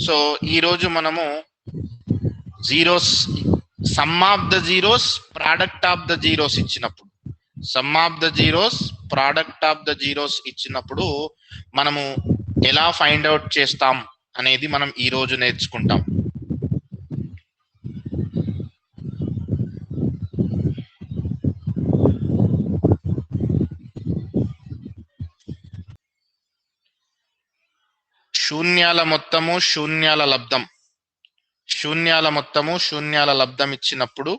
So ఈ రోజు మనము zeros, sum of the zeros, product of the zeros ఇచ్చినప్పుడు, sum of the zeros, product of the zeros ఇచ్చినప్పుడు మనము ఎలా ఫైండ్ అవుట్ చేస్తాం అనేది మనం ఈ రోజు నేర్చుకుంటాం. శూన్యాల మొత్తము శూన్యాల లబ్ధం, శూన్యాల మొత్తము శూన్యాల లబ్ధం ఇచ్చినప్పుడు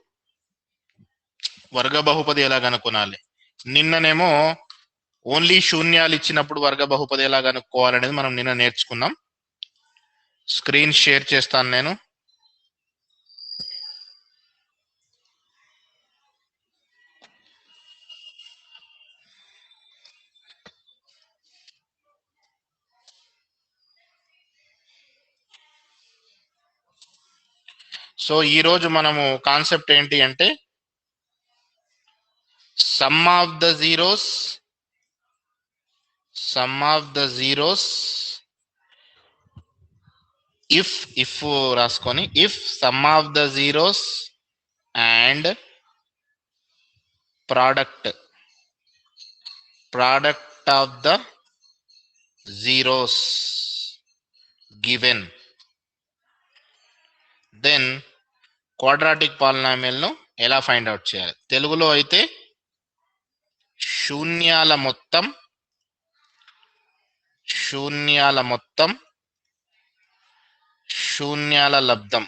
వర్గ బహుపది ఎలా కనుక్కోనాలి. నిన్ననేమో ఓన్లీ శూన్యాలు ఇచ్చినప్పుడు వర్గ బహుపది ఎలా కనుక్కోవాలనేది మనం నిన్న నేర్చుకున్నాం. స్క్రీన్ షేర్ చేస్తాను నేను. సో ఈ రోజు మనము కాన్సెప్ట్ ఏంటి అంటే sum of the zeros, sum of the zeros if రాసుకొని, if sum of the zeros and product of the zeros given, then quadratic polynomial ను ఎలా ఫైండ్ అవుట్ చేయాలి. తెలుగులో అయితే శూన్యాల మొత్తం, శూన్యాల మొత్తం శూన్యాల లబ్ధం,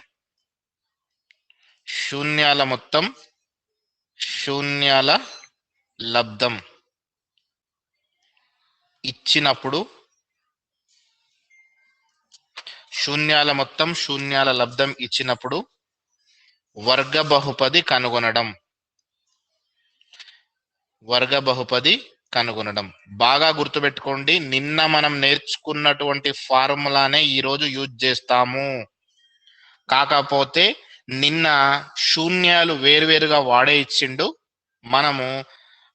శూన్యాల మొత్తం శూన్యాల లబ్ధం ఇచ్చినప్పుడు, శూన్యాల మొత్తం శూన్యాల లబ్ధం ఇచ్చినప్పుడు వర్గ బహుపది కనుగొనడం, వర్గ బహుపది కనుగొనడం. బాగా గుర్తుపెట్టుకోండి, నిన్న మనం నేర్చుకున్నటువంటి ఫార్ములానే ఈరోజు యూజ్ చేస్తాము. కాకపోతే నిన్న శూన్యాలు వేరువేరుగా వాడే ఇచ్చిండు, మనము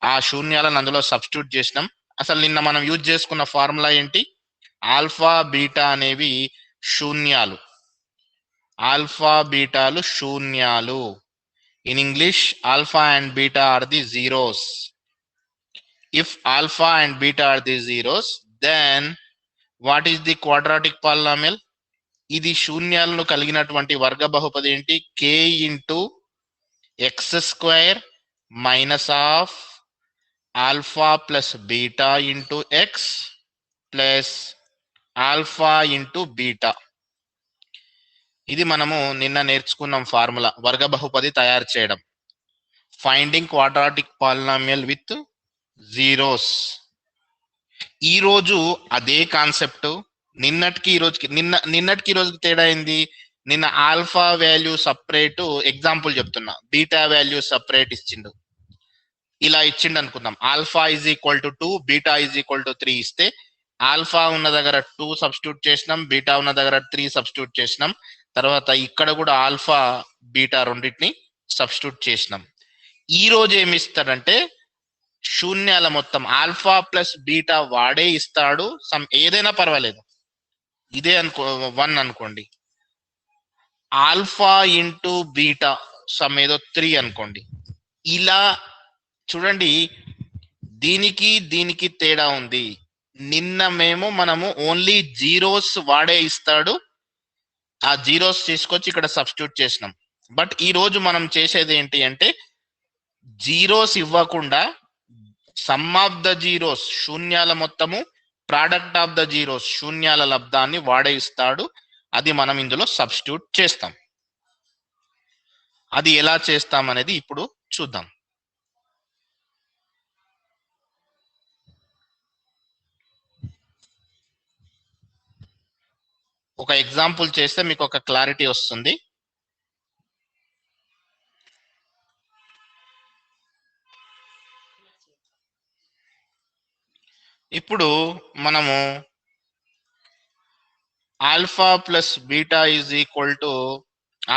ఆ శూన్యాలను అందులో సబ్స్టిట్యూట్ చేసినాం. అసలు నిన్న మనం యూజ్ చేసుకున్న ఫార్ములా ఏంటి? ఆల్ఫా బీటా అనేవి శూన్యాలు, ఆల్ఫా బీటాలు శూన్యాలు. In English alpha and beta are the zeros. If alpha and beta are the zeros, then what is the quadratic polynomial? ఇది శూన్యాలను కలిగినటువంటి వర్గ బహుపది ఏంటి? k into x square minus of alpha plus beta into x plus alpha into beta. ఇది మనము నిన్న నేర్చుకున్నాం formula, వర్గ బహుపది తయారు చేయడం. Finding quadratic polynomial with zeros. ఈరోజు అదే కాన్సెప్ట్. నిన్నటికి ఈ రోజుకి, నిన్నటికి ఈ రోజుకి తేడా అయింది. నిన్న ఆల్ఫా వాల్యూ సపరేట్, ఎగ్జాంపుల్ చెప్తున్నా, బీటా వాల్యూ సపరేట్ ఇచ్చిండు. ఇలా ఇచ్చిండు అనుకుందాం, alpha is equal to 2, beta is equal to 3 ఇస్తే ఆల్ఫా ఉన్న దగ్గర 2 సబ్స్టిట్యూట్ చేసినాం, బీటా ఉన్న దగ్గర 3 సబ్స్టిట్యూట్ చేసినాం. తర్వాత ఇక్కడ కూడా ఆల్ఫా బీటా రెండింటిని సబ్స్టిట్యూట్ చేసినాం. ఈ రోజు ఏమి ఇస్తాడంటే శూన్యాల మొత్తం ఆల్ఫా ప్లస్ బీటా వాడే ఇస్తాడు. ఏదైనా పర్వాలేదు, ఇదే అనుకో 1 అనుకోండి, ఆల్ఫా ఇంటూ బీటా సమ్ ఏదో 3 అనుకోండి. ఇలా చూడండి, దీనికి దీనికి తేడా ఉంది. నిన్న మనము ఓన్లీ జీరోస్ వాడే ఇస్తాడు, ఆ జీరోస్ తీసుకొచ్చి ఇక్కడ సబ్స్టిట్యూట్ చేసినాం. బట్ ఈ రోజు మనం చేసేది ఏంటి అంటే జీరోస్ ఇవ్వకుండా సమ్ ఆఫ్ ద జీరోస్ శూన్యాల మొత్తము, ప్రోడక్ట్ ఆఫ్ ద జీరోస్ శూన్యాల లబ్ధాన్ని వాడే ఇస్తాడు. అది మనం ఇందులో సబ్స్టిట్యూట్ చేస్తాం. అది ఎలా చేస్తాం అనేది ఇప్పుడు చూద్దాం. ఒక ఎగ్జాంపుల్ చేస్తే మీకు ఒక క్లారిటీ వస్తుంది. ఇప్పుడు మనము alpha plus beta is equal to,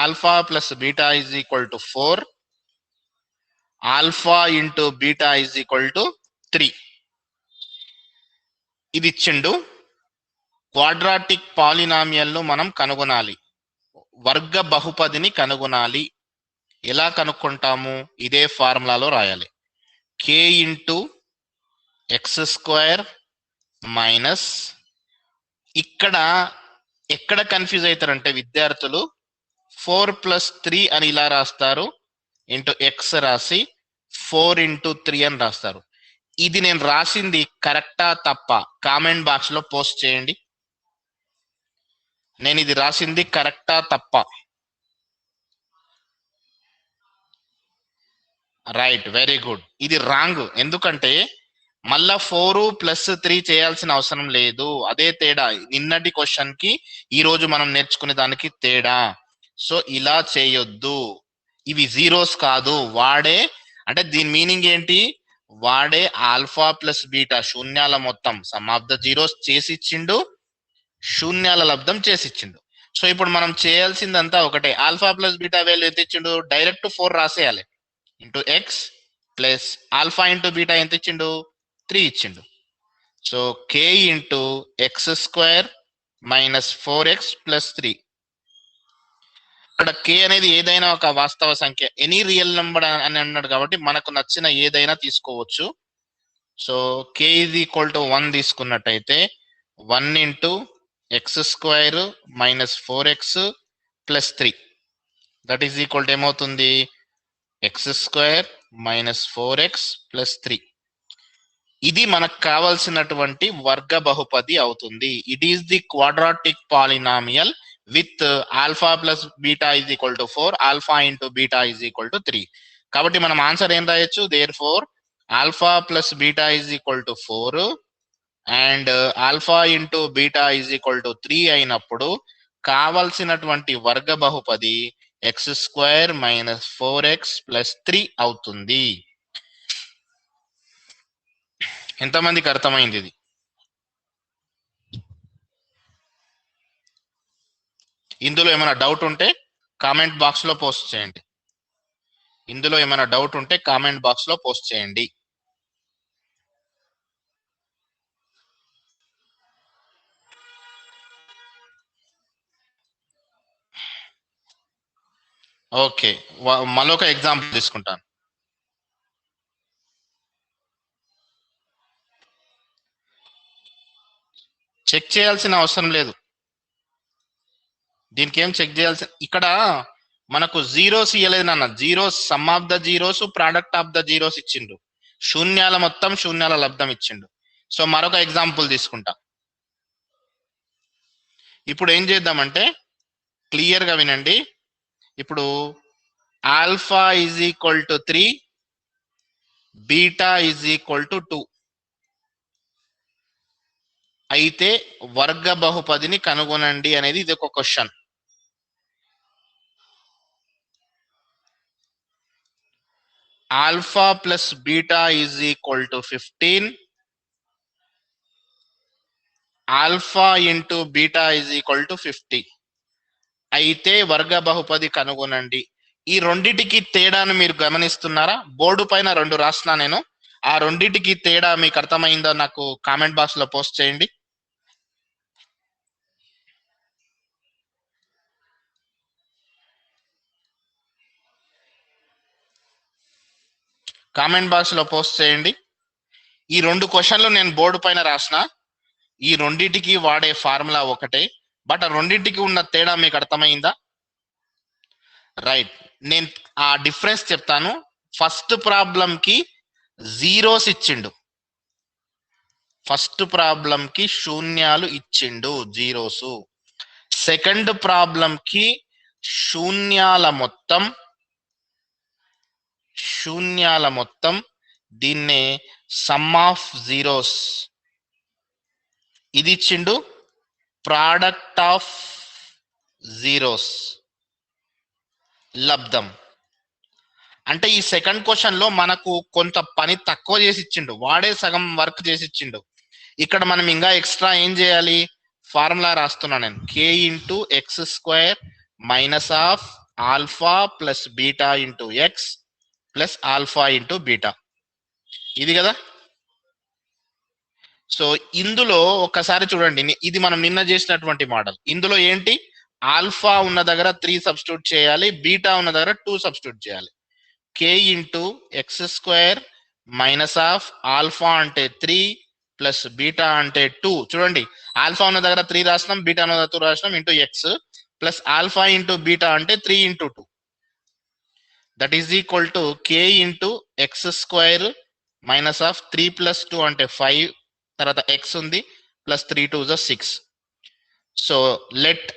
alpha plus beta is equal to 4, alpha into beta is equal to 3 ఇది ఇచ్చిండు. క్వాడ్రాటిక్ పాలినామియల్ ను మనం కనుగొనాలి, వర్గ బహుపదిని కనుగొనాలి. ఎలా కనుక్కుంటాము? ఇదే ఫార్ములాలో రాయాలి. k into x square minus, ఇక్కడ ఎక్కడ కన్ఫ్యూజ్ అవుతారంటే విద్యార్థులు 4+3 అని ఇలా రాస్తారు, ఇంటూ ఎక్స్ రాసి 4 ఇంటూ 3 అని రాస్తారు. ఇది నేను రాసింది కరెక్టా తప్ప కామెంట్ బాక్స్ లో పోస్ట్ చేయండి. నేను ఇది రాసింది కరెక్టా తప్ప? Right, very good. ఇది రాంగ్. ఎందుకంటే మళ్ళా 4+3 చేయాల్సిన అవసరం లేదు. అదే తేడా నిన్నటి క్వశ్చన్ కి ఈ రోజు మనం నేర్చుకునే దానికి తేడా. సో ఇలా చేయొద్దు. ఇవి జీరోస్ కాదు, వాడే అంటే దీని మీనింగ్ ఏంటి? వాడే ఆల్ఫా ప్లస్ బీటా శూన్యాల మొత్తం సమ్ ఆఫ్ ద జీరోస్ చేసి ఇచ్చిండు, శూన్యాల లబ్ధం చేసి ఇచ్చిండు. సో ఇప్పుడు మనం చేయాల్సిందంతా ఒకటే. ఆల్ఫా ప్లస్ బీటా వాల్యూ ఎంత ఇచ్చిండు? డైరెక్ట్ 4 రాసేయాలి. Into x plus alpha into beta ఎంత ఇచ్చిండు? 3 ఇచ్చిండు. So k into x square minus 4x plus 3. ఇక్కడ k అనేది ఏదైనా ఒక వాస్తవ సంఖ్య, ఎనీ రియల్ నెంబర్ అని అన్నాడు కాబట్టి మనకు నచ్చిన ఏదైనా తీసుకోవచ్చు. So k is equal to 1 తీసుకున్నట్టయితే 1 into x square minus 4x plus 3 that is equal to ఏమవుతుంది? X square minus 4x plus 3. ఇది మనకు కావాల్సినటువంటి వర్గ బహుపది అవుతుంది. It is the quadratic polynomial with alpha plus beta is equal to 4, alpha into beta is equal to 3. కాబట్టి మనం answer ఏం రాయొచ్చు? Therefore alpha plus beta is equal to 4 and alpha into beta is equal to 3 అయినప్పుడు కావలసినటువంటి వర్గ బహుపది X square minus 4x plus 3 అవుతుంది. ఎంతమందికి అర్థమైంది ఇది? ఇందులో ఏమైనా డౌట్ ఉంటే కామెంట్ బాక్స్ లో పోస్ట్ చేయండి. ఇందులో ఏమైనా డౌట్ ఉంటే కామెంట్ బాక్స్ లో పోస్ట్ చేయండి. ఓకే, మరొక ఎగ్జాంపుల్ తీసుకుంటాను. చెక్ చేయాల్సిన అవసరం లేదు, దీనికి ఏం చెక్ చేయాల్సిన. ఇక్కడ మనకు జీరోస్ ఇవ్వలేదు నాన్న. Zeros sum of the zeros, product of the zeros ఇచ్చిండు, శూన్యాల మొత్తం శూన్యాల లబ్ధం ఇచ్చిండు. సో మరొక ఎగ్జాంపుల్ తీసుకుంటా. ఇప్పుడు ఏం చేద్దామంటే క్లియర్ గా వినండి. ఇప్పుడు alpha is equal to 3, beta is equal to 2 అయితే వర్గ బహుపదిని కనుగొనండి అనేది ఇది ఒక question. Alpha plus beta is equal to 15, alpha into beta is equal to 50 అయితే వర్గ బహుపది కనుగొనండి. ఈ రెండిటికి తేడాను మీరు గమనిస్తున్నారా? బోర్డు పైన 2 రాసినా నేను. ఆ రెండిటికి తేడా మీకు అర్థమైందో నాకు కామెంట్ బాక్స్ లో పోస్ట్ చేయండి. కామెంట్ బాక్స్ లో పోస్ట్ చేయండి. ఈ 2 క్వశ్చన్లు నేను బోర్డు పైన రాసిన. ఈ రెండిటికి వాడే ఫార్ములా ఒకటే, బట్ ఆ రెండింటికి ఉన్న తేడా మీకు అర్థమైందా? రైట్, నేను ఆ డిఫరెన్స్ చెప్తాను. ఫస్ట్ ప్రాబ్లం కి జీరోస్ ఇచ్చిండు, ఫస్ట్ ప్రాబ్లం కి శూన్యాలు ఇచ్చిండు, జీరోస్. సెకండ్ ప్రాబ్లం కి శూన్యాల మొత్తం, శూన్యాల మొత్తం, దీన్నే సమ్ ఆఫ్ జీరోస్ ఇది ఇచ్చిండు, ప్రోడక్ట్ ఆఫ్ జీరోస్ లబ్ధం. అంటే ఈ సెకండ్ క్వశ్చన్ లో మనకు కొంత పని తక్కువ చేసి ఇచ్చిండు, వాడే సగం వర్క్ చేసి ఇచ్చిండు. ఇక్కడ మనం ఇంకా ఎక్స్ట్రా ఏం చేయాలి? ఫార్ములా రాస్తున్నా నేను. k into x square minus of alpha plus beta into x plus alpha into beta, ఇది కదా. సో ఇందులో ఒకసారి చూడండి, ఇది మనం నిన్న చేసినటువంటి మోడల్. ఇందులో ఏంటి, ఆల్ఫా ఉన్న దగ్గర 3 సబ్స్టిట్యూట్ చేయాలి, బీటా ఉన్న దగ్గర 2 సబ్స్టిట్యూట్ చేయాలి. K into x square minus of alpha అంటే 3 ప్లస్ బీటా అంటే 2. చూడండి, ఆల్ఫా ఉన్న దగ్గర 3 రాసినాం, బీటా ఉన్న దగ్గర 2 రాసినాం, into x plus alpha into beta అంటే 3 into 2. That is equal to k into x square minus of 3 plus 2 అంటే 5, తర్వాత ఎక్స్ ఉంది plus 3 2 6. So let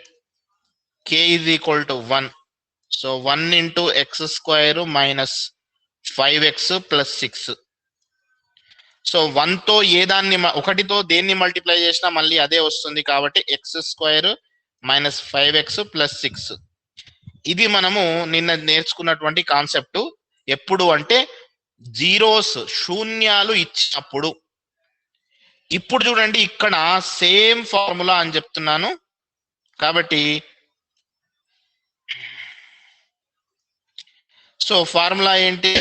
k is equal to 1. So 1 into x square minus 5x plus 6. So 1తో ఒకటితో దేన్ని multiply చేసినా మళ్ళీ అదే వస్తుంది, కాబట్టి X square minus 5x plus 6. ఇది మనము నిన్న నేర్చుకున్నటువంటి కాన్సెప్ట్. ఎప్పుడు అంటే జీరోస్, శూన్యాలు ఇచ్చినప్పుడు. ఇప్పుడు చూడండి, ఇక్కడ సేమ్ ఫార్ములా అని చెప్తున్నాను. కాబట్టి సో ఫార్ములా ఏంటి,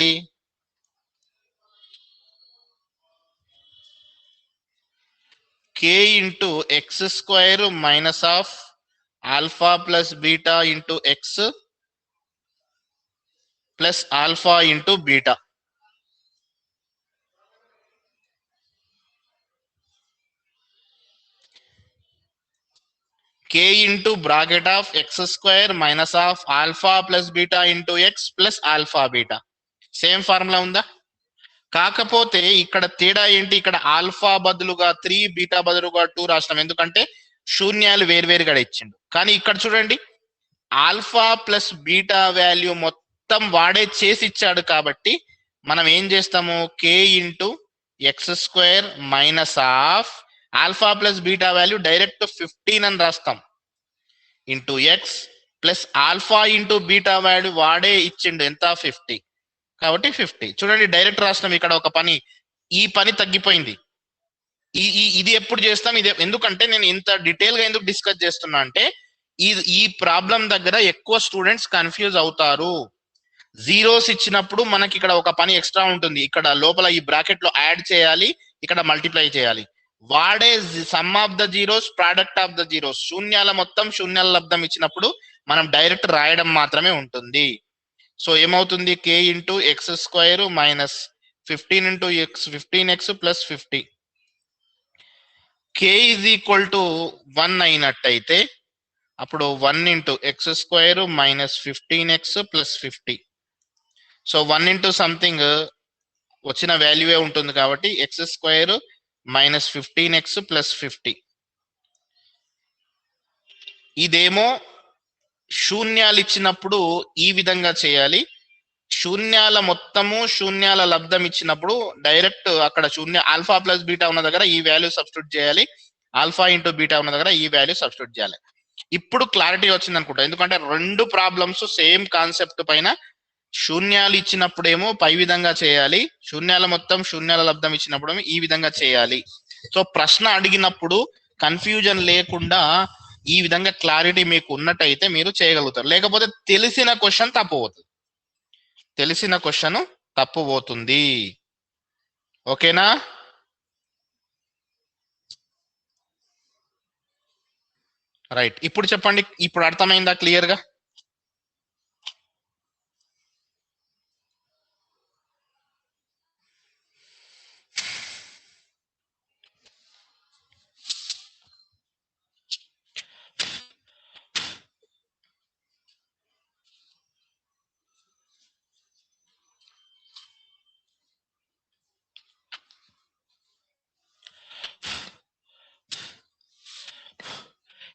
k into x square minus of alpha plus beta into x plus alpha into beta. k into bracket of x square minus of alpha plus beta into x plus alpha beta. Same formula ఉందా? కాకపోతే ఇక్కడ తేడా ఏంటి, ఇక్కడ alpha బదులుగా 3, beta బదులుగా 2 రాష్ట్రం, ఎందుకంటే శూన్యాలు వేరువేరుగా ఇచ్చిండు. కానీ ఇక్కడ చూడండి, ఆల్ఫా ప్లస్ బీటా వాల్యూ మొత్తం వాడే చేసి ఇచ్చాడు, కాబట్టి మనం ఏం చేస్తాము, k into x square minus of alpha plus beta value direct 15 అని రాస్తాం, into x plus alpha into beta value వాడే ఇచ్చిండు ఎంత, 50, కాబట్టి 50. చూడండి, డైరెక్ట్ రాష్ట్రం. ఇక్కడ ఒక పని, ఈ పని తగ్గిపోయింది. ఇది ఎప్పుడు చేస్తాం, ఇది ఎందుకంటే నేను ఇంత డీటెయిల్ గా ఎందుకు డిస్కస్ చేస్తున్నా అంటే ఈ ప్రాబ్లం దగ్గర ఎక్కువ స్టూడెంట్స్ కన్ఫ్యూజ్ అవుతారు. జీరోస్ ఇచ్చినప్పుడు మనకి ఇక్కడ ఒక పని ఎక్స్ట్రా ఉంటుంది, ఇక్కడ లోపల ఈ బ్రాకెట్ లో యాడ్ చేయాలి, ఇక్కడ మల్టిప్లై చేయాలి. వాడే sum of the zeros, product of the zeros, శూన్యాల మొత్తం శూన్యాల లబ్ధం ఇచ్చినప్పుడు మనం డైరెక్ట్ రాయడం మాత్రమే ఉంటుంది. సో ఏమవుతుంది, k into x square minus 15 into x 15x plus 50. K is equal to 1 అయినట్టయితే అప్పుడు 1 into x square minus 15x plus 50. So 1 into something వచ్చిన వాల్యూవే ఉంటుంది, కాబట్టి X square minus 15x plus 50. ఇదేమో శూన్యాలు ఇచ్చినప్పుడు ఈ విధంగా చేయాలి, శూన్యాల మొత్తము శూన్యాల లబ్ధం ఇచ్చినప్పుడు డైరెక్ట్ అక్కడ ఆల్ఫా ప్లస్ బీటా ఉన్న దగ్గర ఈ వాల్యూ సబ్స్టిట్యూట్ చేయాలి, ఆల్ఫా ఇంటూ బీటా ఉన్న దగ్గర ఈ వాల్యూ సబ్స్టిట్యూట్ చేయాలి. ఇప్పుడు క్లారిటీ వచ్చింది అనుకుంటా, ఎందుకంటే రెండు ప్రాబ్లమ్స్ సేమ్ కాన్సెప్ట్ పైన. శూన్యాలు ఇచ్చినప్పుడేమో పై విధంగా చేయాలి, శూన్యాల మొత్తం శూన్యాల లబ్ధం ఇచ్చినప్పుడు ఈ విధంగా చేయాలి. సో ప్రశ్న అడిగినప్పుడు కన్ఫ్యూజన్ లేకుండా ఈ విధంగా క్లారిటీ మీకు ఉన్నట్టయితే మీరు చేయగలుగుతారు. లేకపోతే తెలిసిన క్వశ్చన్ తప్పు పోతుంది. ఓకేనా? రైట్. ఇప్పుడు చెప్పండి, ఇప్పుడు అర్థమైందా క్లియర్ గా?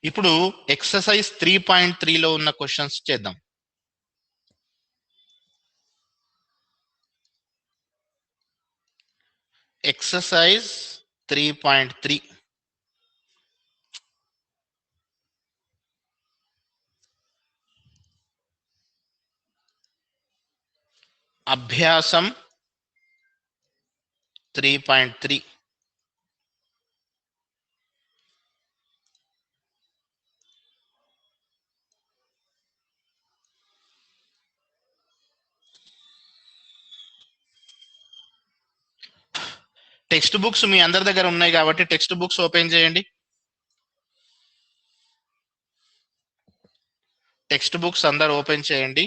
ఇప్పుడు ఎక్సర్సైజ్ 3.3లో ఉన్న క్వశ్చన్స్ చేద్దాం. ఎక్సర్సైజ్ 3.3 అభ్యాసం 3.3. టెక్స్ట్ బుక్స్ మీ అందరి దగ్గర ఉన్నాయి కాబట్టి టెక్స్ట్ బుక్స్ ఓపెన్ చేయండి. టెక్స్ట్ బుక్స్ అందరు ఓపెన్ చేయండి.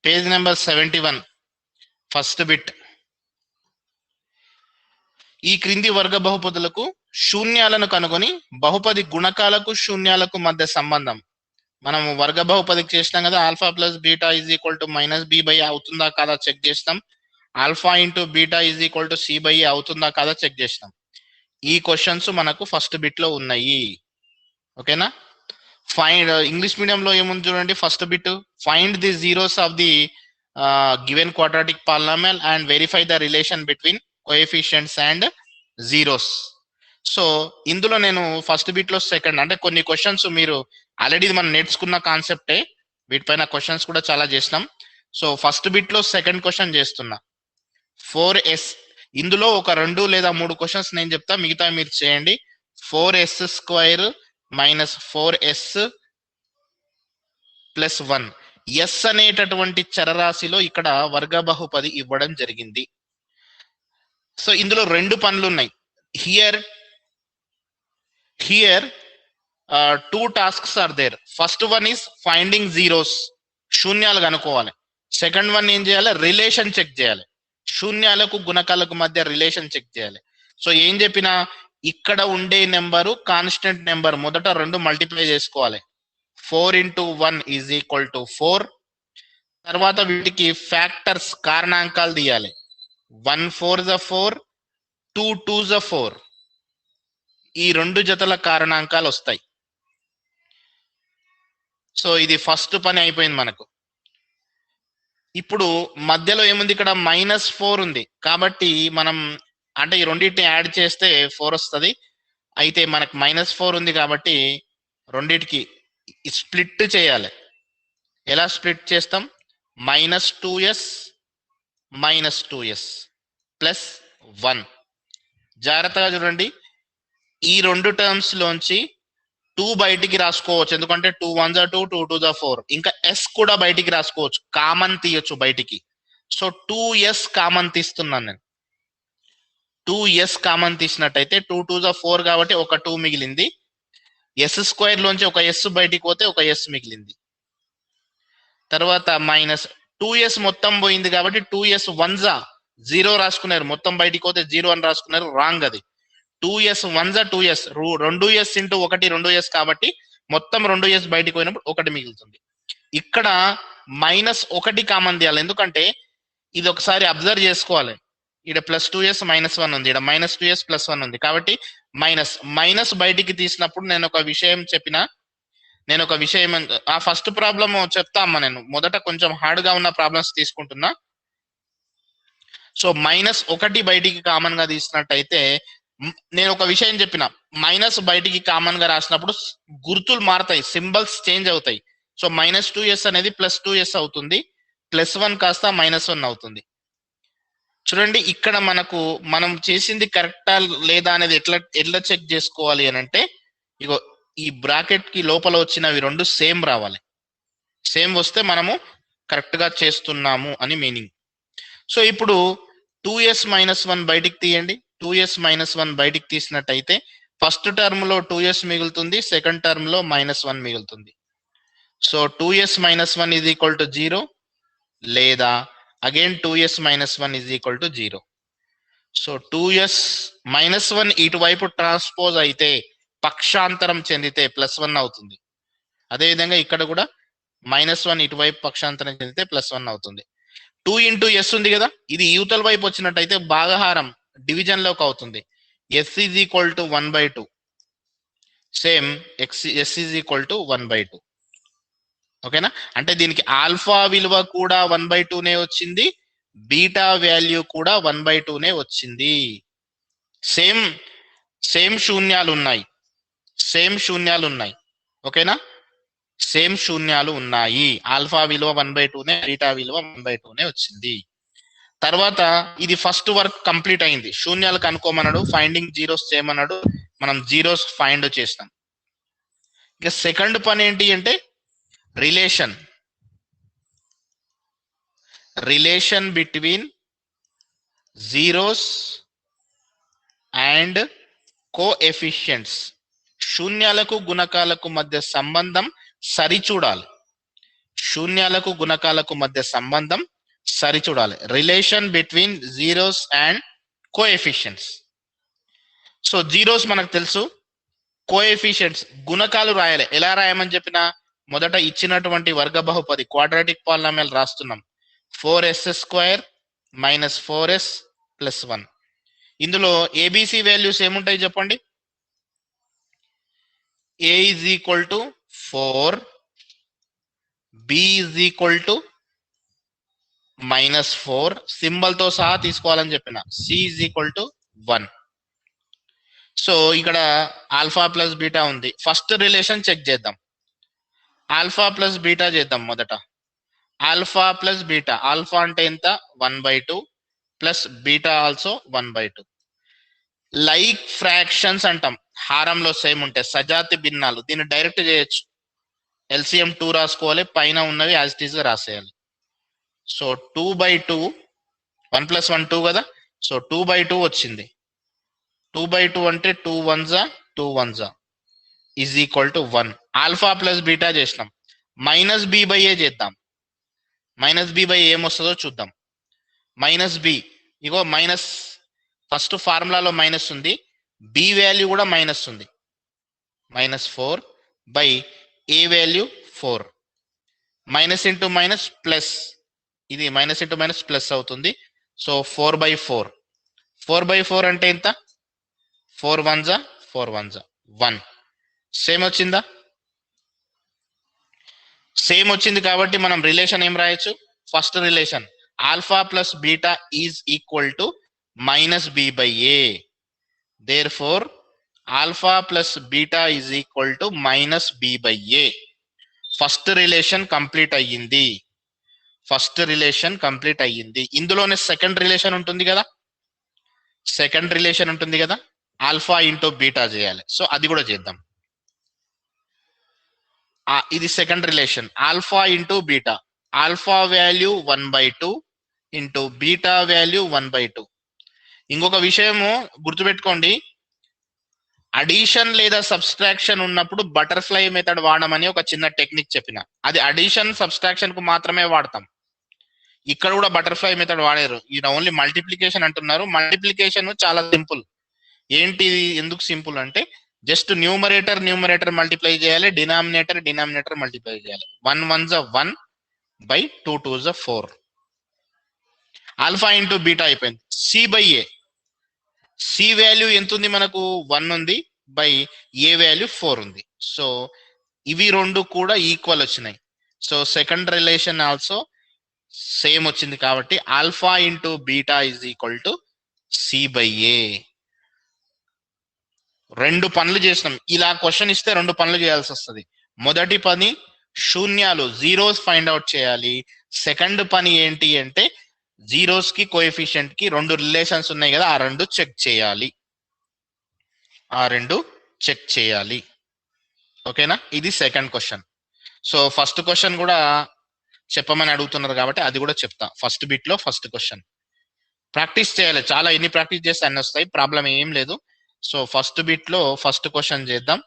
Page number 71 first bit. ఈ క్రింది వర్గ బహుపదులకు శూన్యాలను కనుగొని బహుపది గుణకాలకు శూన్యాలకు మధ్య సంబంధం. మనం వర్గ బహుపదికి చేసినాం కదా, alpha plus beta is equal to minus B by అవుతుందా కాదా చెక్ చేస్తాం. Alpha into beta is equal to C by అవుతుందా కాదా చెక్ చేసినాం. ఈ క్వశ్చన్స్ మనకు ఫస్ట్ బిట్ లో ఉన్నాయి. ఓకేనా. ఫైండ్ ఇంగ్లీష్ మీడియంలో ఏముంది చూడండి, first bit find the zeros of the given quadratic polynomial and verify the relation between coefficients and zeros. So ఇందులో నేను ఫస్ట్ బిట్ లో సెకండ్ అంటే కొన్ని క్వశ్చన్స్ మీరు ఆల్రెడీ మనం నేర్చుకున్న కాన్సెప్టే, వీటిపైన క్వశ్చన్స్ కూడా చాలా చేసినాం. సో ఫస్ట్ బిట్ లో సెకండ్ క్వశ్చన్ చేస్తున్నా. 4s, ఇందులో ఒక 2 లేదా 3 క్వశ్చన్స్ నేను చెప్తా, మిగతా మీరు చేయండి. 4s² minus 4s plus 1 yes అనేటటువంటి చరరాశిలో ఇక్కడ వర్గ బహుపది ఇవ్వడం జరిగింది. సో ఇందులో 2 పనులు ఉన్నాయి. Here 2 tasks are there. First one is finding zeros, శూన్యాలు కనుక్కోవాలి. సెకండ్ వన్ ఏం చేయాలి, రిలేషన్ చెక్ చేయాలి, శూన్యాలకు గుణకాలకు మధ్య రిలేషన్ చెక్ చేయాలి. సో ఏం చెప్పినా ఇక్కడ ఉండే నెంబరు కాన్స్టెంట్ నెంబర్ మొదట 2 మల్టిప్లై చేసుకోవాలి. 4 into 1 ఈజ్ ఈక్వల్ టు 4. తర్వాత వీటికి ఫ్యాక్టర్స్ కారణాంకాలు తీయాలి. 1 4 4, 2 2 4. ఈ 2 జతల కారణాంకాలు వస్తాయి. సో ఇది ఫస్ట్ పని అయిపోయింది మనకు. ఇప్పుడు మధ్యలో ఏముంది, ఇక్కడ -4 ఉంది కాబట్టి మనం అంటే ఈ రెండింటిని యాడ్ చేస్తే 4 వస్తుంది. అయితే మనకు -4 ఉంది కాబట్టి రెండింటికి స్ప్లిట్ చేయాలి. ఎలా స్ప్లిట్ చేస్తాం, -2s ప్లస్ 1. జాగ్రత్తగా చూడండి, ఈ 2 టర్మ్స్ లోంచి 2 బయటికి రాసుకోవచ్చు, ఎందుకంటే 2 1 2, 2 2 4. ఇంకా s కూడా బయటికి రాసుకోవచ్చు, కామన్ తీయొచ్చు బయటికి. సో 2s కామన్ తీస్తున్నాను నేను. 2s కామన్ తీసినట్టయితే 2 2 4 కాబట్టి ఒక 2 మిగిలింది. s² లోంచి ఒక s బయటికి పోతే ఒక s మిగిలింది. తర్వాత -2s మొత్తం పోయింది కాబట్టి 2s 1 0 రాసుకున్నారు, మొత్తం బయటికి పోతే 0 అని రాసుకున్నారు, రాంగ్ అది. 2s 1 2s, 2s into 1 2s కాబట్టి మొత్తం 2s బయటికి పోయినప్పుడు 1 మిగులుతుంది. ఇక్కడ -1 కామన్ తీయాలి, ఎందుకంటే ఇది ఒకసారి అబ్జర్వ్ చేసుకోవాలి. ఇక్కడ +2s -1 ఉంది, ఇక్కడ -2s +1 ఉంది కాబట్టి మైనస్ బయటికి తీసినప్పుడు నేను ఒక విషయం ఆ ఫస్ట్ ప్రాబ్లమ్ చెప్తా అమ్మా. నేను మొదట కొంచెం హార్డ్ గా ఉన్న ప్రాబ్లమ్స్ తీసుకుంటున్నా. సో -1 బయటికి కామన్ గా తీసినట్టయితే నేను ఒక విషయం చెప్పిన, మైనస్ బయటికి కామన్ గా రాసినప్పుడు గుర్తులు మారుతాయి, సింబల్స్ చేంజ్ అవుతాయి. సో -2s అనేది +2s అవుతుంది, +1 కాస్త -1 అవుతుంది. చూడండి ఇక్కడ మనం చేసింది కరెక్టా లేదా అనేది ఎట్లా చెక్ చేసుకోవాలి అని అంటే, ఇగో ఈ బ్రాకెట్ కి లోపల వచ్చినవి 2 సేమ్ రావాలి. సేమ్ వస్తే మనము కరెక్ట్ గా చేస్తున్నాము అని మీనింగ్. సో ఇప్పుడు 2s -1 బయటికి తీయండి. 2s -1 బయటికి తీసినట్టయితే ఫస్ట్ టర్మ్ లో 2s మిగులుతుంది, సెకండ్ టర్మ్ లో -1 మిగులుతుంది. So 2s -1 is equal to 0 లేదా again 2s -1 is equal to 0. So 2s -1 ఇటువైపు ట్రాన్స్పోజ్ అయితే, పక్షాంతరం చెందితే +1 అవుతుంది. అదేవిధంగా ఇక్కడ కూడా -1 ఇటువైపు పక్షాంతరం చెందితే +1 అవుతుంది. 2 into s ఉంది కదా, ఇది యూతల వైపు వచ్చినట్టయితే భాగహారం డివిజన్ లోకి అవుతుంది. s is equal to 1/2. Same S is equal to 1/2. ఓకేనా? అంటే దీనికి ఆల్ఫా విలువ కూడా 1/2నే వచ్చింది, బీటా వాల్యూ కూడా 1/2నే వచ్చింది. సేమ్ సేమ్ శూన్యాలు ఉన్నాయి, సేమ్ శూన్యాలు ఉన్నాయి. ఓకేనా? సేమ్ శూన్యాలు ఉన్నాయి. ఆల్ఫా విలువ 1/2నే, బీటా విలువ 1/2నే వచ్చింది. తర్వాత ఇది ఫస్ట్ వర్క్ కంప్లీట్ అయింది. శూన్యాలు కనుక్కోమన్నాడు, ఫైండింగ్ జీరోస్ చేయమన్నాడు, మనం జీరోస్ ఫైండ్ చేస్తాం. ఇక సెకండ్ పని ఏంటి అంటే relation between zeros and coefficients. శూన్యాలకు గుణకాలకు మధ్య సంబంధం సరిచూడాలి. శూన్యాలకు గుణకాలకు మధ్య సంబంధం సరిచూడాలి. Relation between zeros and coefficients. So zeros మనకు తెలుసు, కోఎఫిషియంట్స్ గుణకాలు రాయాలి. ఎలా రాయమని చెప్పిన, మొదట ఇచ్చినటువంటి వర్గ బహుపది క్వాడ్రాటిక్ పాలినామియల్ రాస్తున్నాం. 4s² - 4s + 1. ఇందులో ఏబిసి వాల్యూస్ ఏముంటాయి చెప్పండి. a is equal to 4, b is equal to -4, symbol తో సహా తీసుకోవాలని చెప్పిన. c is equal to 1. So ఇక్కడ ఆల్ఫా ప్లస్ బీటా ఉంది. ఫస్ట్ రిలేషన్ చెక్ చేద్దాం. ఆల్ఫా ప్లస్ బీటా చేద్దాం మొదట. ఆల్ఫా ప్లస్ బీటా, ఆల్ఫా అంటే ఎంత 1/2 plus beta also 1/2. Like fractions అంటాం, హారంలో సేమ్ ఉంటే సజాతి భిన్నాలు. దీన్ని డైరెక్ట్ చేయొచ్చు. ఎల్సిఎం 2 రాసుకోవాలి, పైన ఉన్నవి యాజ్ ఇట్ ఈస్ గా రాసేయాలి. సో 2/2, 1 + 1 2 కదా. సో 2/2 వచ్చింది. 2/2 అంటే 2 1s 2 1s is equal to 1. Alpha plus beta చేసినాం. -b/a చేద్దాం. -b/a ఏమొస్తుందో చూద్దాం. -b, ఇగో మైనస్, ఫస్ట్ ఫార్ములాలో మైనస్ ఉంది, బి వాల్యూ కూడా మైనస్ ఉంది. -4/a value 4. Minus into minus plus, ఇది మైనస్ ఇంటూ మైనస్ ప్లస్ అవుతుంది. సో 4/4. 4/4 అంటే ఎంత, 4 1s 4 1s 1. సేమ్ వచ్చిందా? సేమ్ వచ్చింది కాబట్టి మనం రిలేషన్ ఏం రాయొచ్చు. First relation alpha plus beta is equal to -b/a. therefore alpha plus beta is equal to -b/a. First relation complete అయ్యింది. ఫస్ట్ రిలేషన్ కంప్లీట్ అయ్యింది. ఇందులోనే సెకండ్ రిలేషన్ ఉంటుంది కదా, సెకండ్ రిలేషన్ ఉంటుంది కదా, ఆల్ఫా ఇంటూ బీటా చేయాలి. సో అది కూడా చేద్దాం. ఇది second relation, alpha into beta. Alpha value 1/2 into beta value 1/2. ఇంకొక విషయము గుర్తుపెట్టుకోండి, అడిషన్ లేదా సబ్స్ట్రాక్షన్ ఉన్నప్పుడు బటర్ఫ్లై మెథడ్ వాడమని ఒక చిన్న టెక్నిక్ చెప్పిన. అది అడిషన్ సబ్స్ట్రాక్షన్ కు మాత్రమే వాడతాం. ఇక్కడ కూడా బటర్ఫ్లై మెథడ్ వాడారు. ఈయన ఓన్లీ మల్టిప్లికేషన్ అంటున్నారు. మల్టిప్లికేషన్ చాలా సింపుల్. ఏంటి, ఎందుకు సింపుల్ అంటే జస్ట్ న్యూమరేటర్ మల్టిప్లై చేయాలి, డినామినేటర్ మల్టిప్లై చేయాలి. 1 1s 1 2 2s 4. Alpha into beta అయిపోయింది. c/a, సి వాల్యూ ఎంత ఉంది మనకు, 1 ఉంది, బై ఏ వాల్యూ 4 ఉంది. సో ఇవి రెండు కూడా ఈక్వల్ వచ్చినాయి. So second relation also same వచ్చింది కాబట్టి alpha into beta is equal to c/a. 2 పనులు చేసినాం. ఇలా క్వశ్చన్ ఇస్తే 2 పనులు చేయాల్సి వస్తుంది. మొదటి పని శూన్యాలు జీరోస్ ఫైండ్ అవుట్ చేయాలి. సెకండ్ పని ఏంటి అంటే జీరోస్ కి కోఎఫిషియంట్ కి 2 రిలేషన్స్ ఉన్నాయి కదా, ఆ 2 చెక్ చేయాలి. ఓకేనా? ఇది second question. So first question కూడా చెప్పమని అడుగుతున్నారు కాబట్టి అది కూడా చెప్తా. ఫస్ట్ బిట్ లో ఫస్ట్ క్వశ్చన్ ప్రాక్టీస్ చేయాలి. చాలా, ఎన్ని ప్రాక్టీస్ చేస్తే అన్ని వస్తాయి, ప్రాబ్లం ఏం లేదు. సో ఫస్ట్ బిట్ లో ఫస్ట్ క్వశ్చన్ చేద్దాం.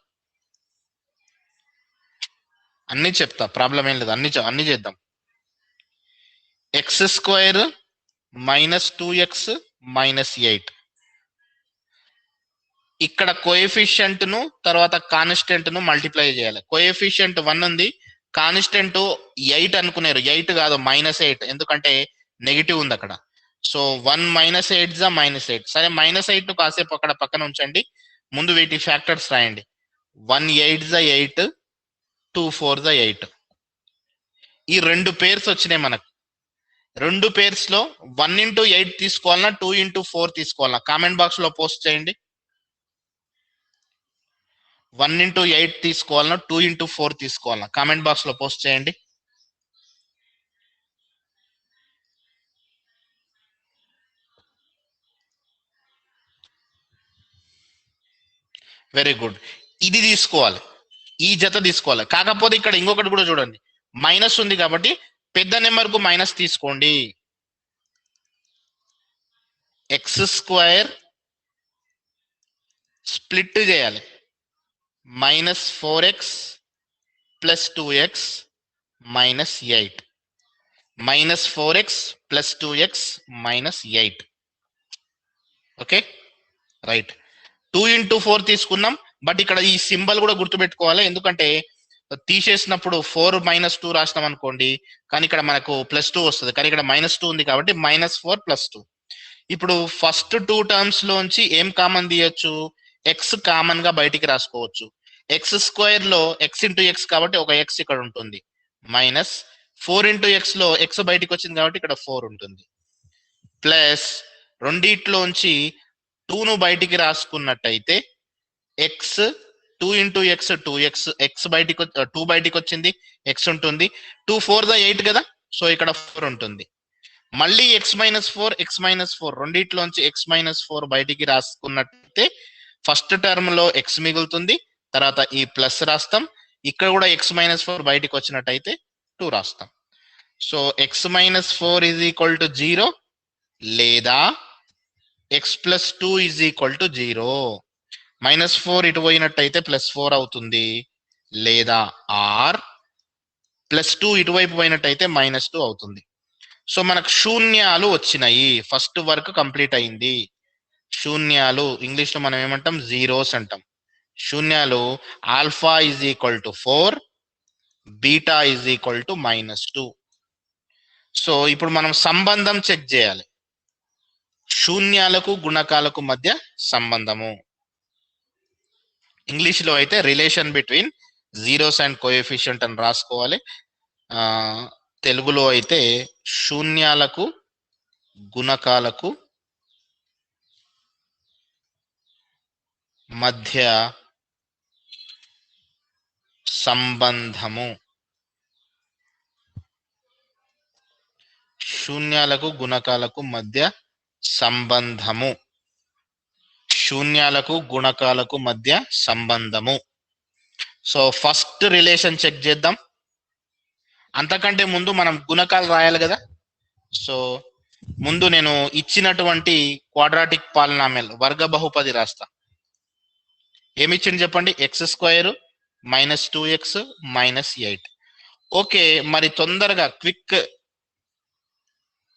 అన్ని చెప్తా, ప్రాబ్లం ఏం లేదు, అన్ని చేద్దాం. x² - 2x - 8. ఇక్కడ కోఎఫిషియంట్ ను తర్వాత కాన్స్టెంట్ ను మల్టిప్లై చేయాలి. కోఎఫిషియంట్ 1 ఉంది, కాన్స్టెంట్ 8 అనుకున్నారు. 8 కాదు, -8, ఎందుకంటే నెగిటివ్ ఉంది అక్కడ. సో 1 - 8 -8. సరే, -8 ను కాసేపు అక్కడ పక్కన ఉంచండి. ముందు వీటి ఫ్యాక్టర్స్ రాయండి. 1 8 8, 2 4 8. ఈ రెండు పేర్స్ వచ్చినాయి మనకు. రెండు పేర్స్ లో 1 ఇంటూ 8 తీసుకోవాలన్నా 2 ఇంటూ 4 తీసుకోవాలన్నా కామెంట్ బాక్స్ లో పోస్ట్ చేయండి. 1 ఇంటూ 8 తీసుకోవాలన్నా 2 ఇంటూ 4 తీసుకోవాలన్నా కామెంట్ బాక్స్ లో పోస్ట్ చేయండి. Very good. ఇది తీసుకోవాలి, ఈ జత తీసుకోవాలి. కాకపోతే ఇక్కడ ఇంకొకటి కూడా చూడండి, మైనస్ ఉంది కాబట్టి పెద్ద నెంబర్ కు మైనస్ తీసుకోండి. ఎక్స్ స్క్వేర్ స్ప్లిట్ చేయాలి. -4x + 2x - 8. -4x + 2x - 8. Okay right. 2 into 4 తీసుకున్నాం. బట్ ఇక్కడ ఈ సింబల్ కూడా గుర్తుపెట్టుకోవాలి, ఎందుకంటే తీసేసినప్పుడు 4 - 2 రాసినాం అనుకోండి, కానీ ఇక్కడ మనకు +2 వస్తుంది, కానీ ఇక్కడ -2 ఉంది కాబట్టి -4 + 2. ఇప్పుడు ఫస్ట్ 2 టర్మ్స్ లోంచి ఏం కామన్ తీయచ్చు? ఎక్స్ కామన్ గా బయటికి రాసుకోవచ్చు. ఎక్స్ స్క్వేర్ లో ఎక్స్ ఇంటూ ఎక్స్ కాబట్టి ఒక ఎక్స్ ఇక్కడ ఉంటుంది, -4 ఇంటూ ఎక్స్ లో ఎక్స్ బయటికి వచ్చింది కాబట్టి ఇక్కడ 4 ఉంటుంది, ప్లస్ రెండిట్లోంచి 2ను బయటికి రాసుకున్నట్టయితే x 2 into x 2x, x బయటికి 2 బయటికి వచ్చింది, ఎక్స్ ఉంటుంది. 2 4 8 కదా, సో ఇక్కడ 4 ఉంటుంది. మళ్ళీ x-4 రెండిట్లోంచి x-4 బయటికి రాసుకున్నట్టయితే ఫస్ట్ టర్మ్ లో x మిగులుతుంది, తర్వాత ఈ ప్లస్ రాస్తాం. ఇక్కడ కూడా x-4 బయటికి వచ్చినట్టయితే 2 రాస్తాం. సో x-4 = 0 లేదా x + 2 = 0. -4 ఇటు పోయినట్టయితే +4 అవుతుంది, లేదా r +2 ఇటువైపు పోయినట్టయితే -2 అవుతుంది. సో మనకు శూన్యాలు వచ్చినాయి. ఫస్ట్ వర్క్ కంప్లీట్ అయింది. శూన్యాలు ఇంగ్లీష్ లో మనం ఏమంటాం? జీరోస్ అంటాం. శూన్యాలు ఆల్ఫా = 4, బీటా = -2. సో ఇప్పుడు మనం సంబంధం చెక్ చేయాలి, శూన్యాలకు గుణకాలకు మధ్య సంబంధము. ఇంగ్లీష్ లో అయితే relation between zeros and coefficient అని రాసుకోవాలి. తెలుగులో అయితే శూన్యాలకు గుణకాలకు మధ్య సంబంధము. శూన్యాలకు గుణకాలకు మధ్య సంబంధము. శూన్యాలకు గుణకాలకు మధ్య సంబంధము. సో ఫస్ట్ రిలేషన్ చెక్ చేద్దాం. అంతకంటే ముందు మనం గుణకాలు రాయాలి కదా. సో ముందు నేను ఇచ్చినటువంటి క్వాడ్రాటిక్ పాలినామియల్ వర్గ బహుపది రాస్తా. ఏమిచ్చింది చెప్పండి? x² - 2x - 8. ఓకే, మరి తొందరగా క్విక్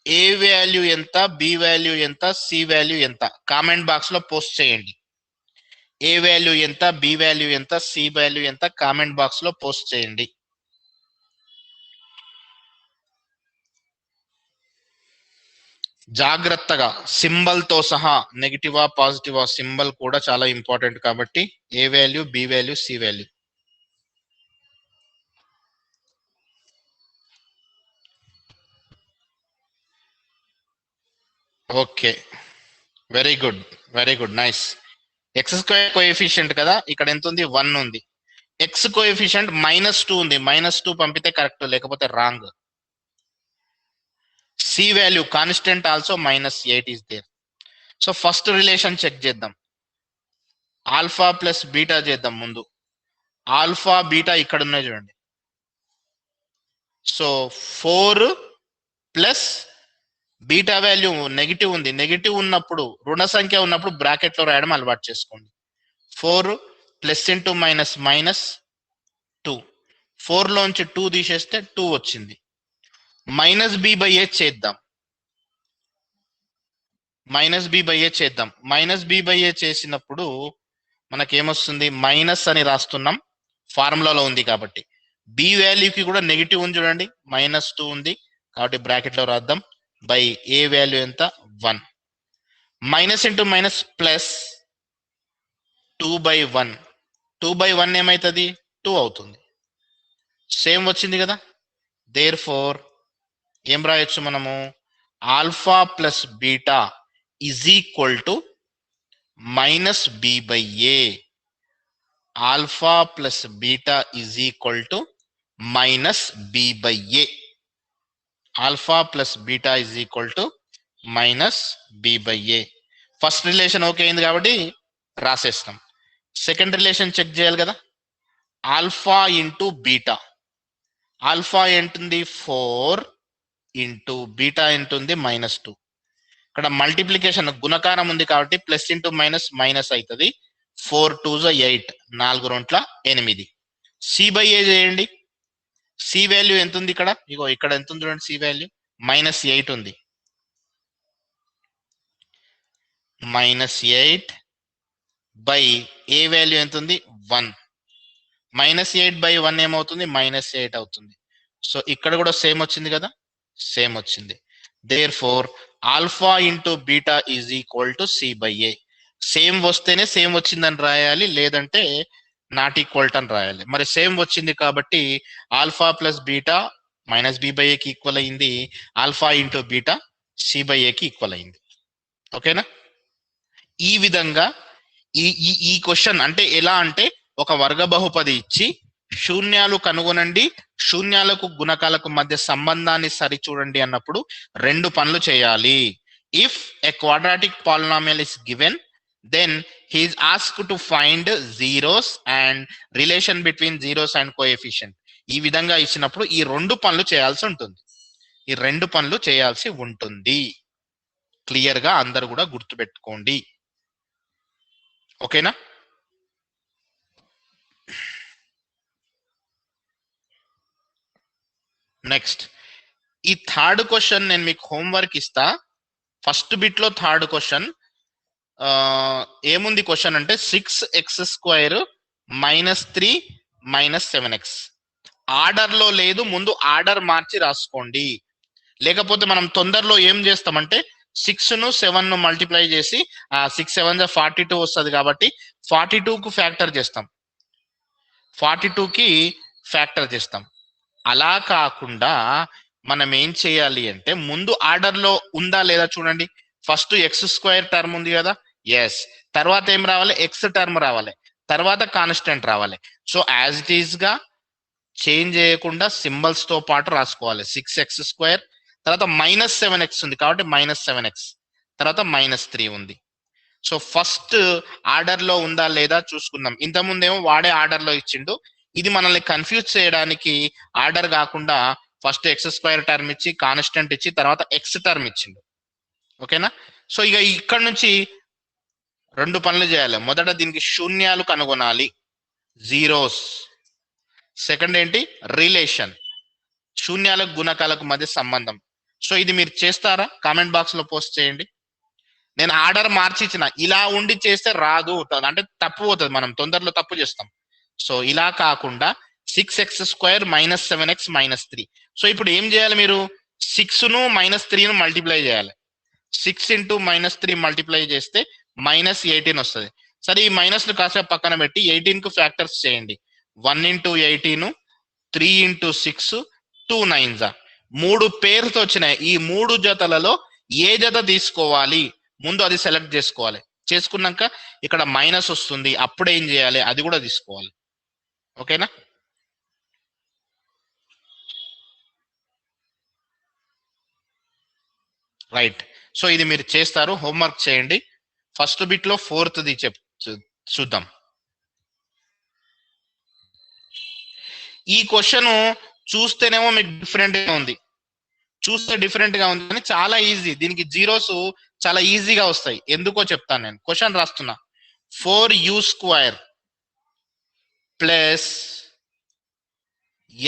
ఏ వాల్యూ ఎంత, బి వాల్యూ ఎంత, సి వాల్యూ ఎంత కామెంట్ బాక్స్ లో పోస్ట్ చేయండి. ఏ వాల్యూ ఎంత, బి వాల్యూ ఎంత, సి వాల్యూ ఎంత కామెంట్ బాక్స్ లో పోస్ట్ చేయండి. జాగ్రత్తగా సింబల్ తో సహా, నెగిటివా పాజిటివా సింబల్ కూడా చాలా ఇంపార్టెంట్ కాబట్టి a value, b value, c value. Okay, very good, very good, nice. x² coefficient కదా, ఇక్కడ ఎంత ఉంది? 1 ఉంది. x కోఎఫిషియంట్ -2 ఉంది, -2 పంపితే కరెక్ట్, లేకపోతే wrong. C value constant also -8 is there. So first relation check చేద్దాం. ఆల్ఫా ప్లస్ బీటా చేద్దాం ముందు. ఆల్ఫా బీటా ఇక్కడ ఉన్నాయి చూడండి. So 4 plus beta value negative ఉంది. నెగిటివ్ ఉన్నప్పుడు, రుణ సంఖ్య ఉన్నప్పుడు బ్రాకెట్ లో రాయడం అలవాటు చేసుకోండి. 4 ప్లస్ ఇంటూ మైనస్ -2. 4 లోంచి 2 తీసేస్తే 2 వచ్చింది. -b/a చేద్దాం. -b/a చేసినప్పుడు మనకేమొస్తుంది? మైనస్ అని రాస్తున్నాం, ఫార్ములాలో ఉంది కాబట్టి. బి వాల్యూకి కూడా నెగిటివ్ ఉంది చూడండి, -2 ఉంది కాబట్టి బ్రాకెట్ లో రాద్దాం. బై ఏ వాల్యూ ఎంత? 1. Minus into minus plus 2/1. 2/1 ఏమవుతుంది? 2 అవుతుంది. సేమ్ వచ్చింది కదా. దేర్ ఫోర్ ఏం రాయొచ్చు మనము? Alpha plus beta is equal to minus B by A. Alpha plus beta is equal to minus B by A. Alpha plus beta is equal to minus B by A. First relation okay అయింది కాబట్టి రాసేస్తాం. Second relation check చేయాలి కదా. Alpha into beta. Alpha ఎంతుంది? 4 into beta ఎంతుంది? -2. ఇక్కడ multiplication గుణకారం ఉంది కాబట్టి ప్లస్ ఇంటూ మైనస్ మైనస్ అవుతుంది. 4 2 8, 4 2 8. సి బై ఏ చేయండి. సి వాల్యూ ఎంత ఉంది ఇక్కడ? ఇగో ఇక్కడ ఎంత ఉంది చూడండి. సి వాల్యూ -8 ఉంది. -8 బై ఏ వాల్యూ ఎంత ఉంది? 1. -8/1 ఏమవుతుంది? -8 అవుతుంది. సో ఇక్కడ కూడా సేమ్ వచ్చింది కదా. సేమ్ వచ్చింది. Therefore alpha into beta is equal to C by a. Same వస్తేనే సేమ్ వచ్చిందని రాయాలి, లేదంటే నాట్ ఈక్వల్ టు అని రాయాలి. మరి సేమ్ వచ్చింది కాబట్టి alpha plus beta minus B by ఏకి ఈక్వల్ అయింది. Alpha into beta c by ఏకి ఈక్వల్ అయింది. ఓకేనా? ఈ విధంగా ఈ ఈ క్వశ్చన్ అంటే ఎలా అంటే, ఒక వర్గ బహుపది ఇచ్చి శూన్యాలు కనుగొనండి, శూన్యాలకు గుణకాలకు మధ్య సంబంధాన్ని సరిచూడండి అన్నప్పుడు 2 పనులు చేయాలి. If a quadratic polynomial is given, then he is asked to find zeros and relation between zeros and coefficient. ఈ విధంగా ఇచ్చినప్పుడు ఈ 2 పనులు చేయాల్సి ఉంటుంది. ఈ 2 పనులు చేయాల్సి ఉంటుంది. క్లియర్ గా అందరు కూడా గుర్తుపెట్టుకోండి. ఓకేనా? నెక్స్ట్ ఈ థర్డ్ క్వశ్చన్ నేను మీకు హోంవర్క్ ఇస్తా. ఫస్ట్ బిట్ లో థర్డ్ క్వశ్చన్ ఏముంది క్వశ్చన్ అంటే 6x² -3 -7x. ఆర్డర్ లో లేదు, ముందు ఆర్డర్ మార్చి రాసుకోండి. లేకపోతే మనం తొందరలో ఏం చేస్తామంటే 6 ను 7 ను మల్టిప్లై చేసి 6 7 42 వస్తుంది కాబట్టి 42 కు ఫ్యాక్టర్ చేస్తాం. 42 కి ఫ్యాక్టర్ చేస్తాం. అలా కాకుండా మనం ఏం చేయాలి అంటే, ముందు ఆర్డర్ లో ఉందా లేదా చూడండి. ఫస్ట్ x² టర్మ్ ఉంది కదా, ఎస్. తర్వాత ఏం రావాలి? ఎక్స్ టర్మ్ రావాలి, తర్వాత కాన్స్టెంట్ రావాలి. సో యాజ్ ఇట్ ఈస్ గా చేంజ్ చేయకుండా సింబల్స్ తో పాటు రాసుకోవాలి. 6x², తర్వాత -7x ఉంది కాబట్టి -7x, తర్వాత -3 ఉంది. సో ఫస్ట్ ఆర్డర్ లో ఉందా లేదా చూసుకుందాం. ఇంతకుముందేమో వాడే ఆర్డర్ లో ఇచ్చిండు. ఇది మనల్ని కన్ఫ్యూజ్ చేయడానికి ఆర్డర్ కాకుండా ఫస్ట్ x² టర్మ్ ఇచ్చి కాన్స్టెంట్ ఇచ్చి తర్వాత ఎక్స్ టర్మ్ ఇచ్చిండు. ఓకేనా? సో ఇక ఇక్కడ నుంచి 2 పనులు చేయాలి. మొదట దీనికి శూన్యాలు కనుగొనాలి, జీరోస్. సెకండ్ ఏంటి? రిలేషన్, శూన్యాలకు గుణకాలకు మధ్య సంబంధం. సో ఇది మీరు చేస్తారా? కామెంట్ బాక్స్ లో పోస్ట్ చేయండి. నేను ఆర్డర్ మార్చి ఇచ్చిన, ఇలా ఉండి చేస్తే రాదు, అంటే తప్పు పోతుంది, మనం తొందరలో తప్పు చేస్తాం. సో ఇలా కాకుండా 6x² -7x -3. సో ఇప్పుడు ఏం చేయాలి? మీరు 6 ను -3 ను మల్టిప్లై చేయాలి. 6 ఇంటూ -3 మల్టిప్లై చేస్తే -18 వస్తుంది. సరే, ఈ మైనస్ ను కాసేపు పక్కన పెట్టి 18 కు ఫ్యాక్టర్స్ చేయండి. 1 ఇంటూ 18, 3 ఇంటూ 6, 2 9s. 3 పేర్లతో వచ్చినాయి. ఈ 3 జతలలో ఏ జత తీసుకోవాలి ముందు అది సెలెక్ట్ చేసుకోవాలి. చేసుకున్నాక ఇక్కడ మైనస్ వస్తుంది, అప్పుడు ఏం చేయాలి? అది కూడా తీసుకోవాలి. ఓకేనా? రైట్. సో ఇది మీరు చేస్తారు, హోంవర్క్ చేయండి. ఫస్ట్ బిట్ లో 4th చూద్దాం. ఈ క్వశ్చన్ చూస్తేనేమో మీకు డిఫరెంట్ గా ఉంది, కానీ చాలా ఈజీ. దీనికి జీరోస్ చాలా ఈజీగా వస్తాయి. ఎందుకో చెప్తాను నేను. క్వశ్చన్ రాస్తున్నా. 4u² plus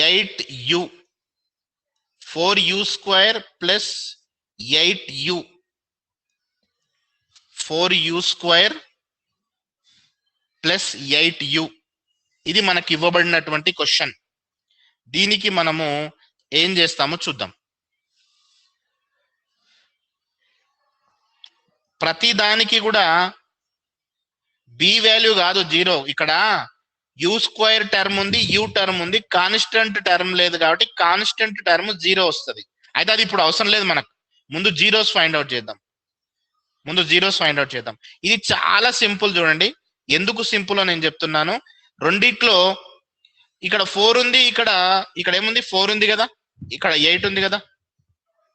8u. 4u² plus 8u. 4u² plus 8u. ఇది మనకి ఇవ్వబడినటువంటి క్వశ్చన్. దీనికి మనము ఏం చేస్తామో చూద్దాం. ప్రతి దానికి కూడా బి వాల్యూ కాదు 0. ఇక్కడ యూ స్క్వేర్ టర్మ్ ఉంది, యూ టర్మ్ ఉంది, కాన్స్టెంట్ టర్మ్ లేదు కాబట్టి కాన్స్టెంట్ టర్మ్ 0 వస్తుంది. అయితే అది ఇప్పుడు అవసరం లేదు మనకు. ముందు జీరోస్ ఫైండ్ అవుట్ చేద్దాం. ఇది చాలా సింపుల్. చూడండి ఎందుకు సింపుల్ అని నేను చెప్తున్నాను. రెండిట్లో ఇక్కడ 4 ఉంది, ఇక్కడ ఏముంది 4 ఉంది కదా, ఇక్కడ 8 ఉంది కదా,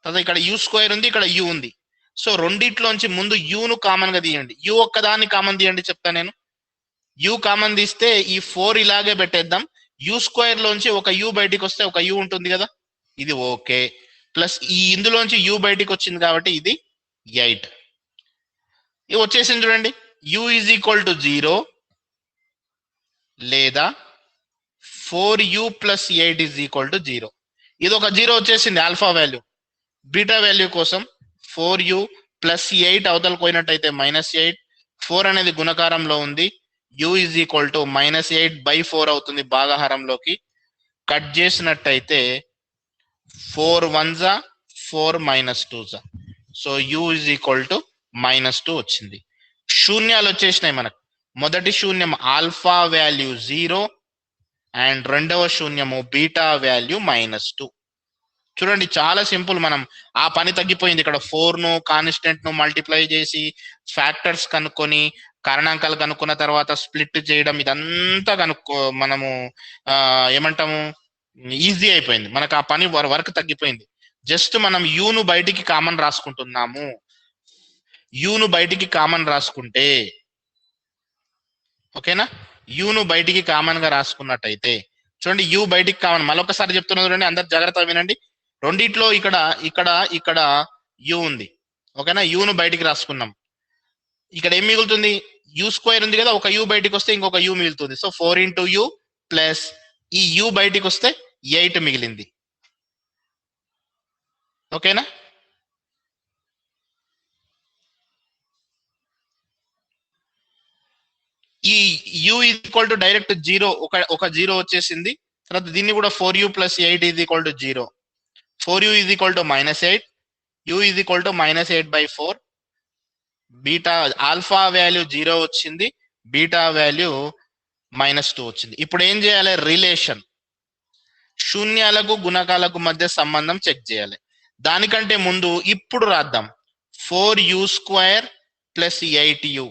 తర్వాత ఇక్కడ యూ స్క్వేర్ ఉంది, ఇక్కడ యూ ఉంది. సో రెండిట్లోంచి ముందు యూను కామన్ గా తీయండి. యూ ఒక్కదాన్ని కామన్ తీయండి చెప్తా నేను. యూ కామన్ తీస్తే ఈ 4 ఇలాగే పెట్టేద్దాం. యూ స్క్వేర్ లోంచి ఒక యూ బయటికి వస్తే ఒక యూ ఉంటుంది కదా, ఇది ఓకే. ప్లస్ ఈ ఇందులోంచి యూ బయటికి వచ్చింది కాబట్టి ఇది 8. ఇది వచ్చేసింది చూడండి. యూ ఈజ్ ఈక్వల్ టు 0 లేదా 4u plus 8 is equal to 0. ఇది ఒక 0 వచ్చేసింది ఆల్ఫా వాల్యూ. బీటా వాల్యూ కోసం 4u ప్లస్ 8 అవతల పోయినట్టయితే -8. 4 అనేది గుణకారంలో ఉంది. u ఈజ్ ఈక్వల్ టు -8/4 అవుతుంది భాగాహారంలోకి. కట్ చేసినట్టయితే 4 1s 4 -2s. So u is equal to -2 వచ్చింది. శూన్యాలు వచ్చేసినాయి మనకు. మొదటి శూన్యం ఆల్ఫా వాల్యూ 0 అండ్ రెండవ శూన్యము బీటా వాల్యూ -2. చూడండి చాలా సింపుల్. మనం ఆ పని తగ్గిపోయింది. ఇక్కడ 4ను కాన్స్టెంట్ ను మల్టిప్లై చేసి ఫ్యాక్టర్స్ కనుక్కొని కారణాంకాలు కనుక్కున్న తర్వాత స్ప్లిట్ చేయడం, ఇదంతా మనము ఏమంటాము ఈజీ అయిపోయింది మనకు. ఆ పని వర్క్ తగ్గిపోయింది. జస్ట్ మనం యూను బయటికి కామన్ రాసుకుంటున్నాము. యూను బయటికి కామన్ రాసుకుంటే ఓకేనా, యూను బయటికి కామన్ గా రాసుకున్నట్టయితే చూడండి, యూ బయటికి కామన్. మళ్ళొకసారి చెప్తున్నా చూడండి, అందరు జాగ్రత్తగా వినండి. రెండిట్లో ఇక్కడ యూ ఉంది ఓకేనా. యూను బయటికి రాసుకున్నాం. ఇక్కడ ఏం మిగులుతుంది, యూ స్క్వేర్ ఉంది కదా, ఒక యూ బయటికి వస్తే ఇంకొక యూ మిగులుతుంది. సో 4 × u ప్లస్ ఈ యూ బయటికి వస్తే 8 మిగిలింది. ఓకేనా. ఈ u is equal to direct 0, ఒక 0 వచ్చేసింది. తర్వాత దీన్ని కూడా 4u plus 8 is equal to 0. 4u is equal to -8, u is equal to -8/4. Beta alpha value 0 వచ్చింది, బీటా వాల్యూ -2 వచ్చింది. ఇప్పుడు ఏం చేయాలి, రిలేషన్ శూన్యాలకు గుణకాలకు మధ్య సంబంధం చెక్ చేయాలి. దానికంటే ముందు ఇప్పుడు రాద్దాం 4u² ప్లస్ 8u.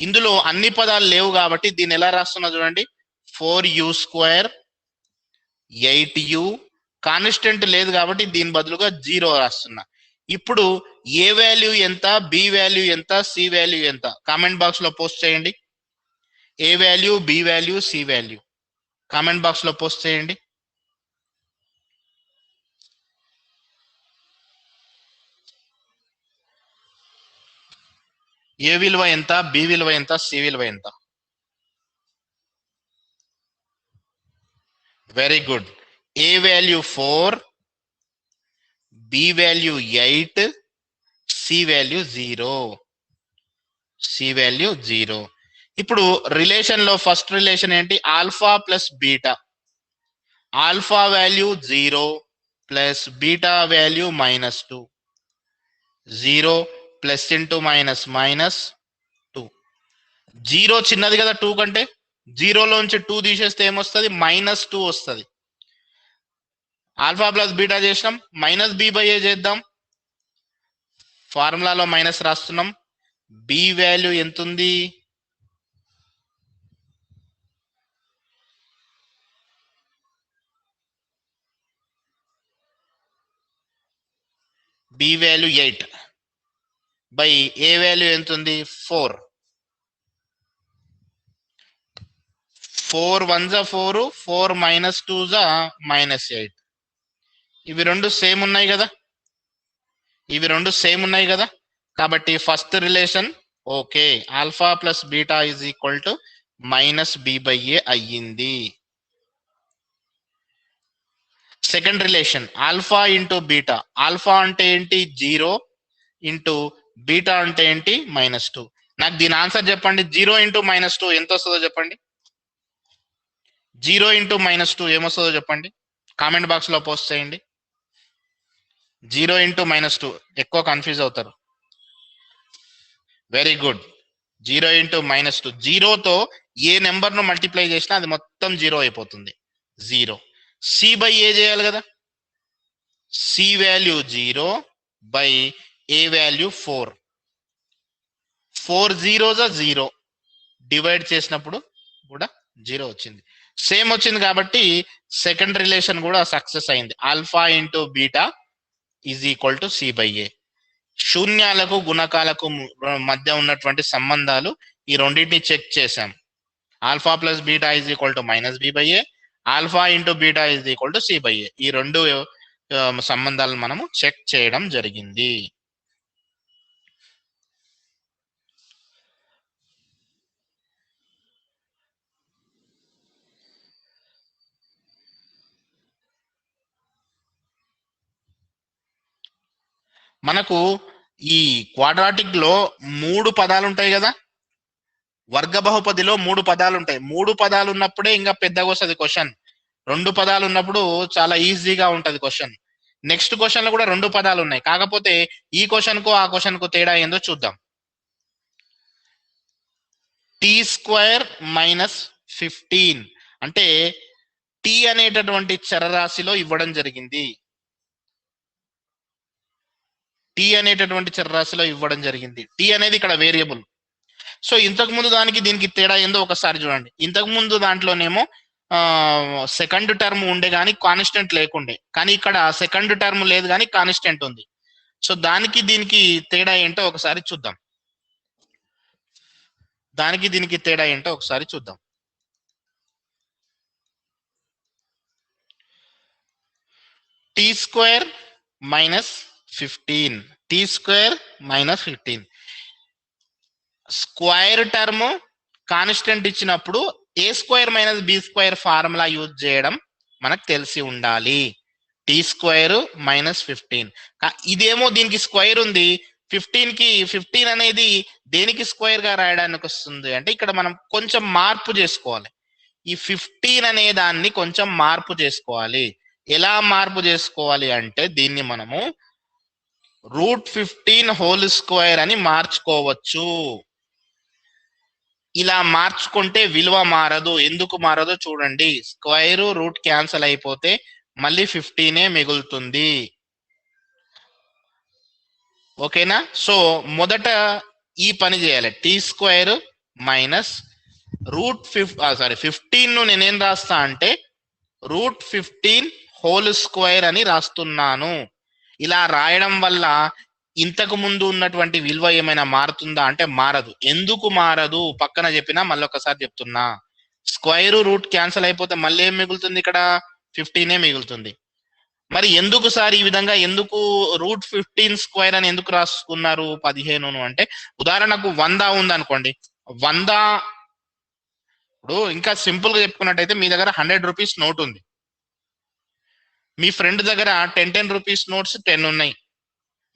ఇందులో అన్ని పదాలు లేవు కాబట్టి దీన్ని ఎలా రాస్తున్నా చూడండి, 4u² 8u. కాన్స్టెంట్ లేదు కాబట్టి దీని బదులుగా 0 రాస్తున్నా. ఇప్పుడు ఏ వాల్యూ ఎంత, బి వాల్యూ ఎంత, సి వాల్యూ ఎంత కామెంట్ బాక్స్ లో పోస్ట్ చేయండి. A value, b value, c value comment box లో పోస్ట్ చేయండి. ఏ విలువ ఎంత, బి విలువ ఎంత, సి విలువ ఎంత? Very good. A value 4, b value 8, c value 0. ఇప్పుడు రిలేషన్ లో ఫస్ట్ రిలేషన్ ఏంటి, alpha plus beta. Alpha value 0 plus beta value -2. 0 plus into -2. 0 చిన్నది కదా 2 కంటే. 0లోంచి 2 తీసేస్తే ఏమొస్తుంది, -2 వస్తుంది. ఆల్ఫా ప్లస్ బీటా చేసినాం, -b/a చేద్దాం. ఫార్ములాలో మైనస్ రాస్తున్నాం. బి వాల్యూ ఎంత ఉంది, b value 8 by a value ఎంత ఉంది 4. 4 1s 4, 4 -2s -8. ఇవి రెండు సేమ్ ఉన్నాయి కదా. కాబట్టి first relation okay, alpha plus beta is equal to -b/a అయ్యింది. Second relation alpha into beta. Alpha అంటే ఏంటి 0 ఇంటూ బీటా అంటే ఏంటి -2. నాకు దీని ఆన్సర్ చెప్పండి. 0 × -2 ఎంత వస్తుందో చెప్పండి. 0 × -2 ఏమొస్తుందో చెప్పండి, కామెంట్ బాక్స్ లో పోస్ట్ చేయండి. 0 × -2 ఎక్కువ కన్ఫ్యూజ్ అవుతారు. Very good. 0 × -2. 0తో ఏ నెంబర్ను మల్టిప్లై చేసినా అది మొత్తం 0 అయిపోతుంది. 0. సి బై ఏ చేయాలి కదా, c value 0 by a value 4. 4 zeros 0 divide చేసినప్పుడు కూడా 0 వచ్చింది. సేమ్ వచ్చింది కాబట్టి సెకండ్ రిలేషన్ కూడా సక్సెస్ అయింది. Alpha into beta is equal to C by a. శూన్యాలకు గుణకాలకు మధ్య ఉన్నటువంటి సంబంధాలు ఈ రెండింటిని చెక్ చేశాం. Alpha plus beta is equal to minus B by A, alpha into beta is equal to C by a. ఈ రెండు సంబంధాలను మనము చెక్ చేయడం జరిగింది. మనకు ఈ క్వాడ్రాటిక్ లో 3 పదాలు ఉంటాయి కదా, వర్గ బహుపదిలో 3 పదాలు ఉంటాయి. 3 పదాలు ఉన్నప్పుడే ఇంకా పెద్దగా వస్తుంది క్వశ్చన్. 2 పదాలు ఉన్నప్పుడు చాలా ఈజీగా ఉంటది క్వశ్చన్. నెక్స్ట్ క్వశ్చన్ లో కూడా 2 పదాలు ఉన్నాయి. కాకపోతే ఈ క్వశ్చన్ కు ఆ క్వశ్చన్ కు తేడా ఏందో చూద్దాం. టీ స్క్వేర్ మైనస్ 15 అంటే టీ అనేటటువంటి చరరాశిలో ఇవ్వడం జరిగింది. టీ అనేటటువంటి చరరాశిలో ఇవ్వడం జరిగింది. టీ అనేది ఇక్కడ వేరియబుల్. సో ఇంతకు ముందు దానికి దీనికి తేడా ఏందో ఒకసారి చూడండి. ఇంతకు ముందు దాంట్లోనేమో సెకండ్ టర్మ్ ఉండే కానీ కాన్స్టెంట్ లేకుండే, కానీ ఇక్కడ సెకండ్ టర్మ్ లేదు కానీ కాన్స్టెంట్ ఉంది. సో దానికి దీనికి తేడా ఏంటో ఒకసారి చూద్దాం. దానికి దీనికి తేడా ఏంటో ఒకసారి చూద్దాం. T square minus 15, t square minus 15. Square term constant ఇచ్చినప్పుడు a square minus b square formula use చేయడం మనకు తెలిసి ఉండాలి. T square minus 15. ఇదేమో దీనికి స్క్వేర్ ఉంది, 15 కి 15 అనేది దేనికి స్క్వేర్ గా రాయడానికి వస్తుంది అంటే ఇక్కడ మనం కొంచెం మార్పు చేసుకోవాలి. ఈ 15 అనే దాన్ని కొంచెం మార్పు చేసుకోవాలి. ఎలా మార్పు చేసుకోవాలి అంటే దీన్ని మనము √15 హోల్ స్క్వేర్ అని మార్చుకోవచ్చు. ఇలా మార్చుకుంటే విలువ మారదు. ఎందుకు మారదో చూడండి. స్క్వేర్ రూట్ క్యాన్సల్ అయిపోతే మళ్ళీ 15 మిగులుతుంది. ఓకేనా? సో మొదట ఈ పని చేయాలి. టీ స్క్వేర్ మైనస్ √15 నేనేం రాస్తా అంటే √15 హోల్ స్క్వేర్ అని రాస్తున్నాను. ఇలా రాయడం వల్ల ఇంతకు ముందు ఉన్నటువంటి విలువ ఏమైనా మారుతుందా అంటే మారదు. ఎందుకు మారదు పక్కన చెప్పినా మళ్ళీ ఒకసారి చెప్తున్నా. స్క్వేర్ రూట్ క్యాన్సల్ అయిపోతే మళ్ళీ ఏం మిగులుతుంది? ఇక్కడ 15 మిగులుతుంది. మరి ఎందుకు సార్ ఈ విధంగా ఎందుకు √15 స్క్వేర్ అని ఎందుకు రాసుకున్నారు 15 అంటే, ఉదాహరణకు 100 ఉంది అనుకోండి. 100 ఇప్పుడు ఇంకా సింపుల్ గా చెప్పుకున్నట్టయితే మీ దగ్గర 100 రూపీస్ నోట్ ఉంది, మీ ఫ్రెండ్ దగ్గర 10 రూపీస్ నోట్స్ 10 ఉన్నాయి.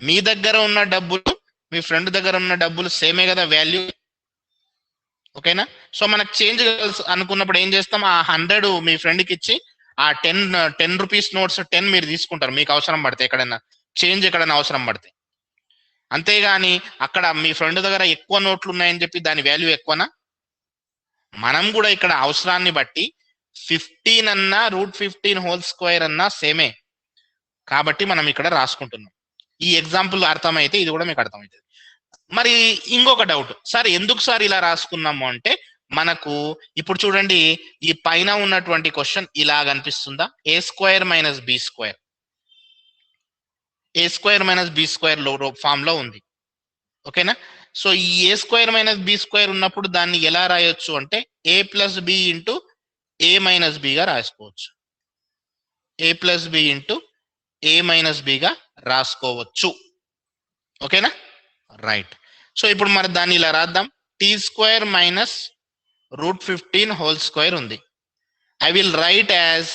మీ దగ్గర ఉన్న డబ్బులు మీ ఫ్రెండ్ దగ్గర ఉన్న డబ్బులు సేమే కదా వాల్యూ. ఓకేనా? సో మనకు చేంజ్ అనుకున్నప్పుడు ఏం చేస్తాం, ఆ 100 మీ ఫ్రెండ్కి ఇచ్చి ఆ 10 రూపీస్ నోట్స్ 10 మీరు తీసుకుంటారు మీకు అవసరం పడితే, ఎక్కడైనా చేంజ్ ఎక్కడైనా అవసరం పడితే. అంతేగాని అక్కడ మీ ఫ్రెండ్ దగ్గర ఎక్కువ నోట్లు ఉన్నాయని చెప్పి దాని వాల్యూ ఎక్కువనా? మనం కూడా ఇక్కడ అవసరాన్ని బట్టి 15 అన్నా √15 హోల్ స్క్వేర్ అన్నా సేమే కాబట్టి మనం ఇక్కడ రాసుకుంటున్నాం. ఈ ఎగ్జాంపుల్ అర్థమైతే ఇది కూడా మీకు అర్థమవుతుంది. మరి ఇంకొక డౌట్, సార్ ఎందుకు సార్ ఇలా రాసుకున్నాము అంటే, మనకు ఇప్పుడు చూడండి ఈ పైన ఉన్నటువంటి క్వశ్చన్ ఇలా కనిపిస్తుందా? A square minus b square, a square minus b square form లో ఉంది. ఓకేనా? సో ఈ a square minus b square ఉన్నప్పుడు దాన్ని ఎలా రాయొచ్చు అంటే a plus b into a minus బిగా రాసుకోవచ్చు. A plus b into a minus బిగా రాసుకోవచ్చు. ఓకేనా? రైట్. సో ఇప్పుడు మరి దాన్ని ఇలా రాద్దాం. T square minus √15 whole square ఉంది. I will write as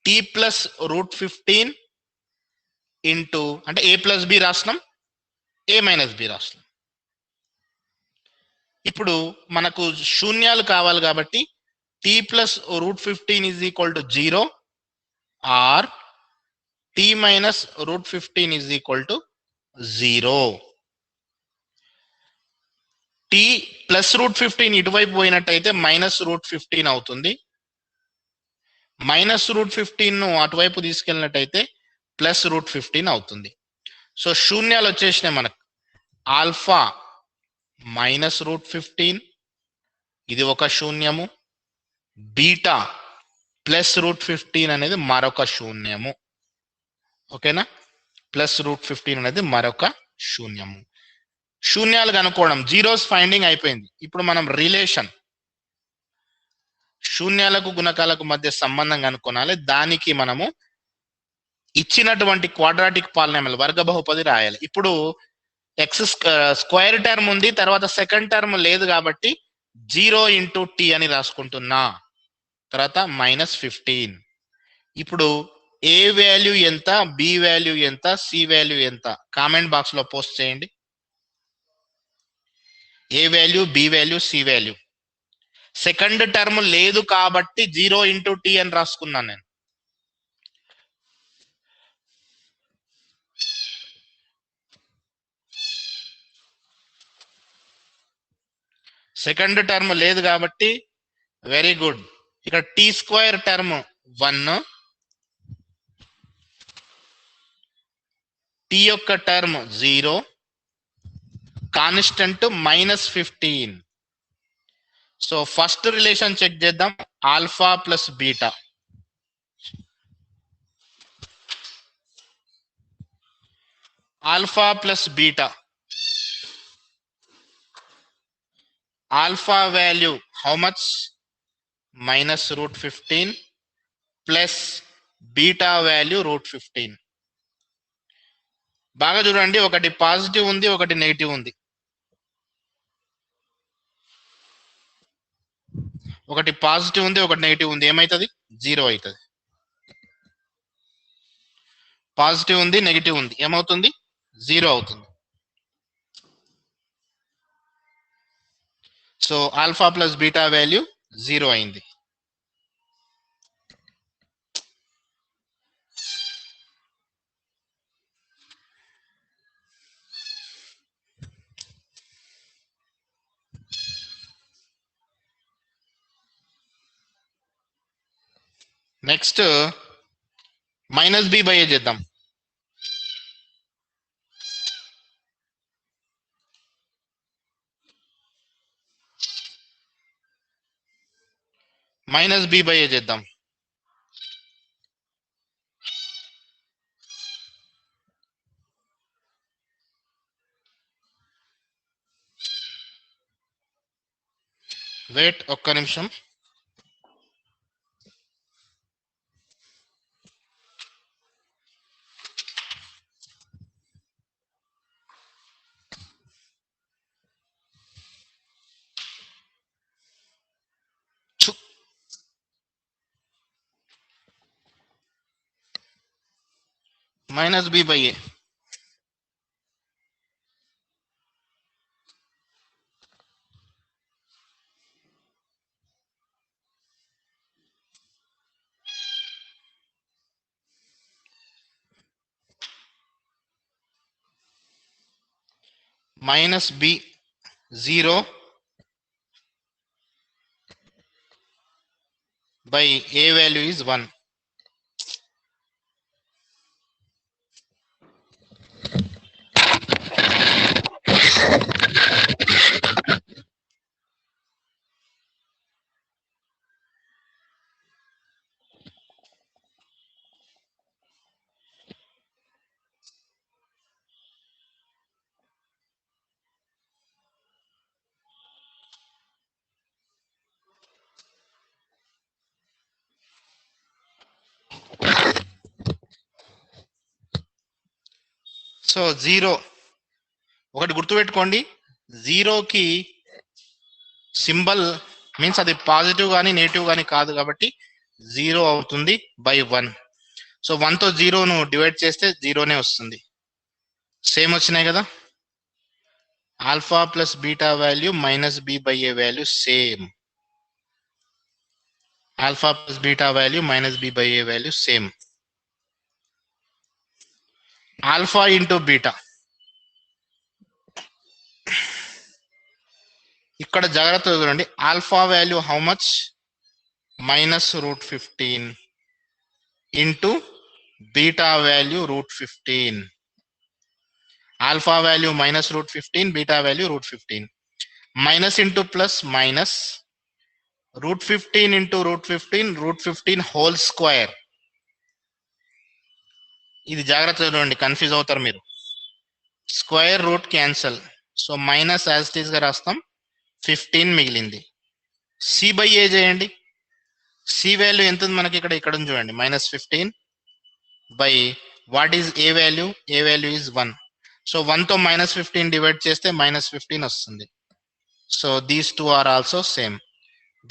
t plus √15 into అంటే ఏ ప్లస్ బి రాస్తున్నాం, ఏ మైనస్ బి రాస్తున్నాం. ఇప్పుడు మనకు శూన్యాలు కావాలి కాబట్టి t plus √15 is equal to 0 or t minus √15 is equal to 0. T plus root 15 ఇటువైపు పోయినట్టయితే మైనస్ రూట్ 15 అవుతుంది. మైనస్ రూట్ 15 ను అటువైపు తీసుకెళ్ళినట్టయితే ప్లస్ రూట్ 15 అవుతుంది. సో శూన్యాలు వచ్చేసినాయి మనకు. ఆల్ఫా మైనస్ రూట్ 15 ఇది ఒక శూన్యము, బీటా ప్లస్ రూట్ 15 అనేది మరొక శూన్యము. ఓకేనా? ప్లస్ రూట్ 15 అనేది మరొక శూన్యము. శూన్యాలు కనుక్కోవడం, జీరోస్ ఫైండింగ్ అయిపోయింది. ఇప్పుడు మనం రిలేషన్, శూన్యాలకు గుణకాలకు మధ్య సంబంధం కనుక్కోనాలి. దానికి మనము ఇచ్చినటువంటి క్వాడ్రాటిక్ పాలినామియల్ వర్గ బహుపది రాయాలి. ఇప్పుడు ఎక్స్ స్క్వేర్ టర్మ్ ఉంది, తర్వాత సెకండ్ టర్మ్ లేదు కాబట్టి 0 ఇంటూ టీ అని రాసుకుంటున్నా. తర్వాత -15. ఇప్పుడు ఏ వాల్యూ ఎంత, బి వాల్యూ ఎంత, సి వాల్యూ ఎంత కామెంట్ బాక్స్ లో పోస్ట్ చేయండి. A value, b value, c value. Second term లేదు కాబట్టి 0 ఇంటూ టీ అని రాసుకున్నాను నేను. సెకండ్ టర్మ్ లేదు కాబట్టి వెరీ గుడ్. ఇక్కడ టీ స్క్వేర్ టర్మ్ 1, టీ యొక్క term 0, constant -15. So first relation check చేద్దాం. Alpha plus beta. Alpha plus beta, alpha value how much? -√15 plus beta value √15. బాగా చూడండి, ఒకటి పాజిటివ్ ఉంది, ఒకటి నెగిటివ్ ఉంది. ఒకటి పాజిటివ్ ఉంది, ఒకటి నెగిటివ్ ఉంది. ఏమైతుంది? 0 అవుతుంది. పాజిటివ్ ఉంది, నెగిటివ్ ఉంది, ఏమవుతుంది? 0 అవుతుంది. So alpha plus beta value 0 అయింది. నెక్స్ట్ -b/a చేద్దాం. -b/a చేద్దాం. వెయిట్ ఒక్క నిమిషం. -b/a. -b 0 by a value is 1. So 0 ఒకటి గుర్తుపెట్టుకోండి, 0కి సింబల్ మీన్స్ అది పాజిటివ్ కానీ నెగిటివ్ కానీ కాదు కాబట్టి 0 అవుతుంది బై 1. సో 1తో 0ను డివైడ్ చేస్తే 0నే వస్తుంది. సేమ్ వచ్చినాయి కదా. Alpha plus beta value -b/a value same. Alpha plus beta value -b/a value same. Alpha into beta, ఇక్కడ జాగ్రత్తగా చూడండి. Alpha value how much? -√15 into beta value √15. Alpha value -√15, beta value √15. Minus into plus minus √15 into √15, √15 whole square. ఇది జాగ్రత్తగా చూడండి, confuse అవుతారు మీరు. Square root cancel, so minus as it is గా రాస్తాం, 15 మిగిలింది. సి బై ఏ చేయండి. సి వాల్యూ ఎంత ఉంది మనకి? ఇక్కడ ఉంది చూడండి, -15 by what is a value? A value is 1. So 1 తో -15 డివైడ్ చేస్తే -15 వస్తుంది. So these two are also same.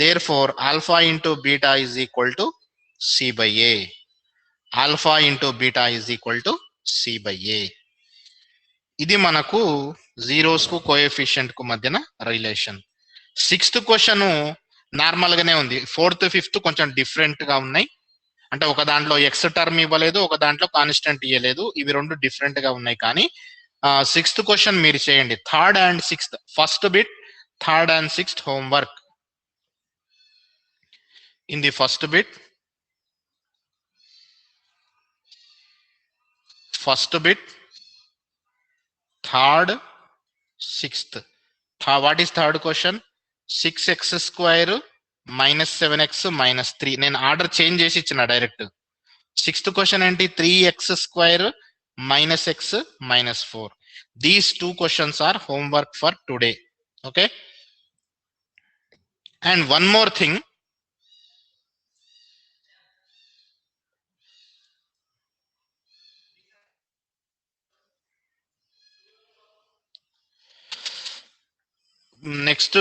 Therefore, alpha into beta is equal to C by A. Alpha into beta is equal to C by A. ఇది మనకు zeros కు coefficient కు మధ్యన relation. 6th question normal గానే ఉంది. 4th 5th కొంచెం different గా ఉన్నాయి. అంటే ఒక దాంట్లో ఎక్స్ టర్మ్ ఇవ్వలేదు, ఒక దాంట్లో కాన్స్టెంట్ ఇవ్వలేదు. ఇవి రెండు డిఫరెంట్ గా ఉన్నాయి. కానీ 6th క్వశ్చన్ మీరు చేయండి. 3rd and 6th, first bit 3rd and 6th homework. In the first bit, 3rd, 6th. What is third question? 6x square minus 7x minus 3. నేను ఆర్డర్ చేంజ్ చేసి ఇచ్చిన డైరెక్ట్. 6th క్వశ్చన్ ఏంటి? 3x square minus x minus 4. These two questions are homework for today. Okay. And one more thing. Next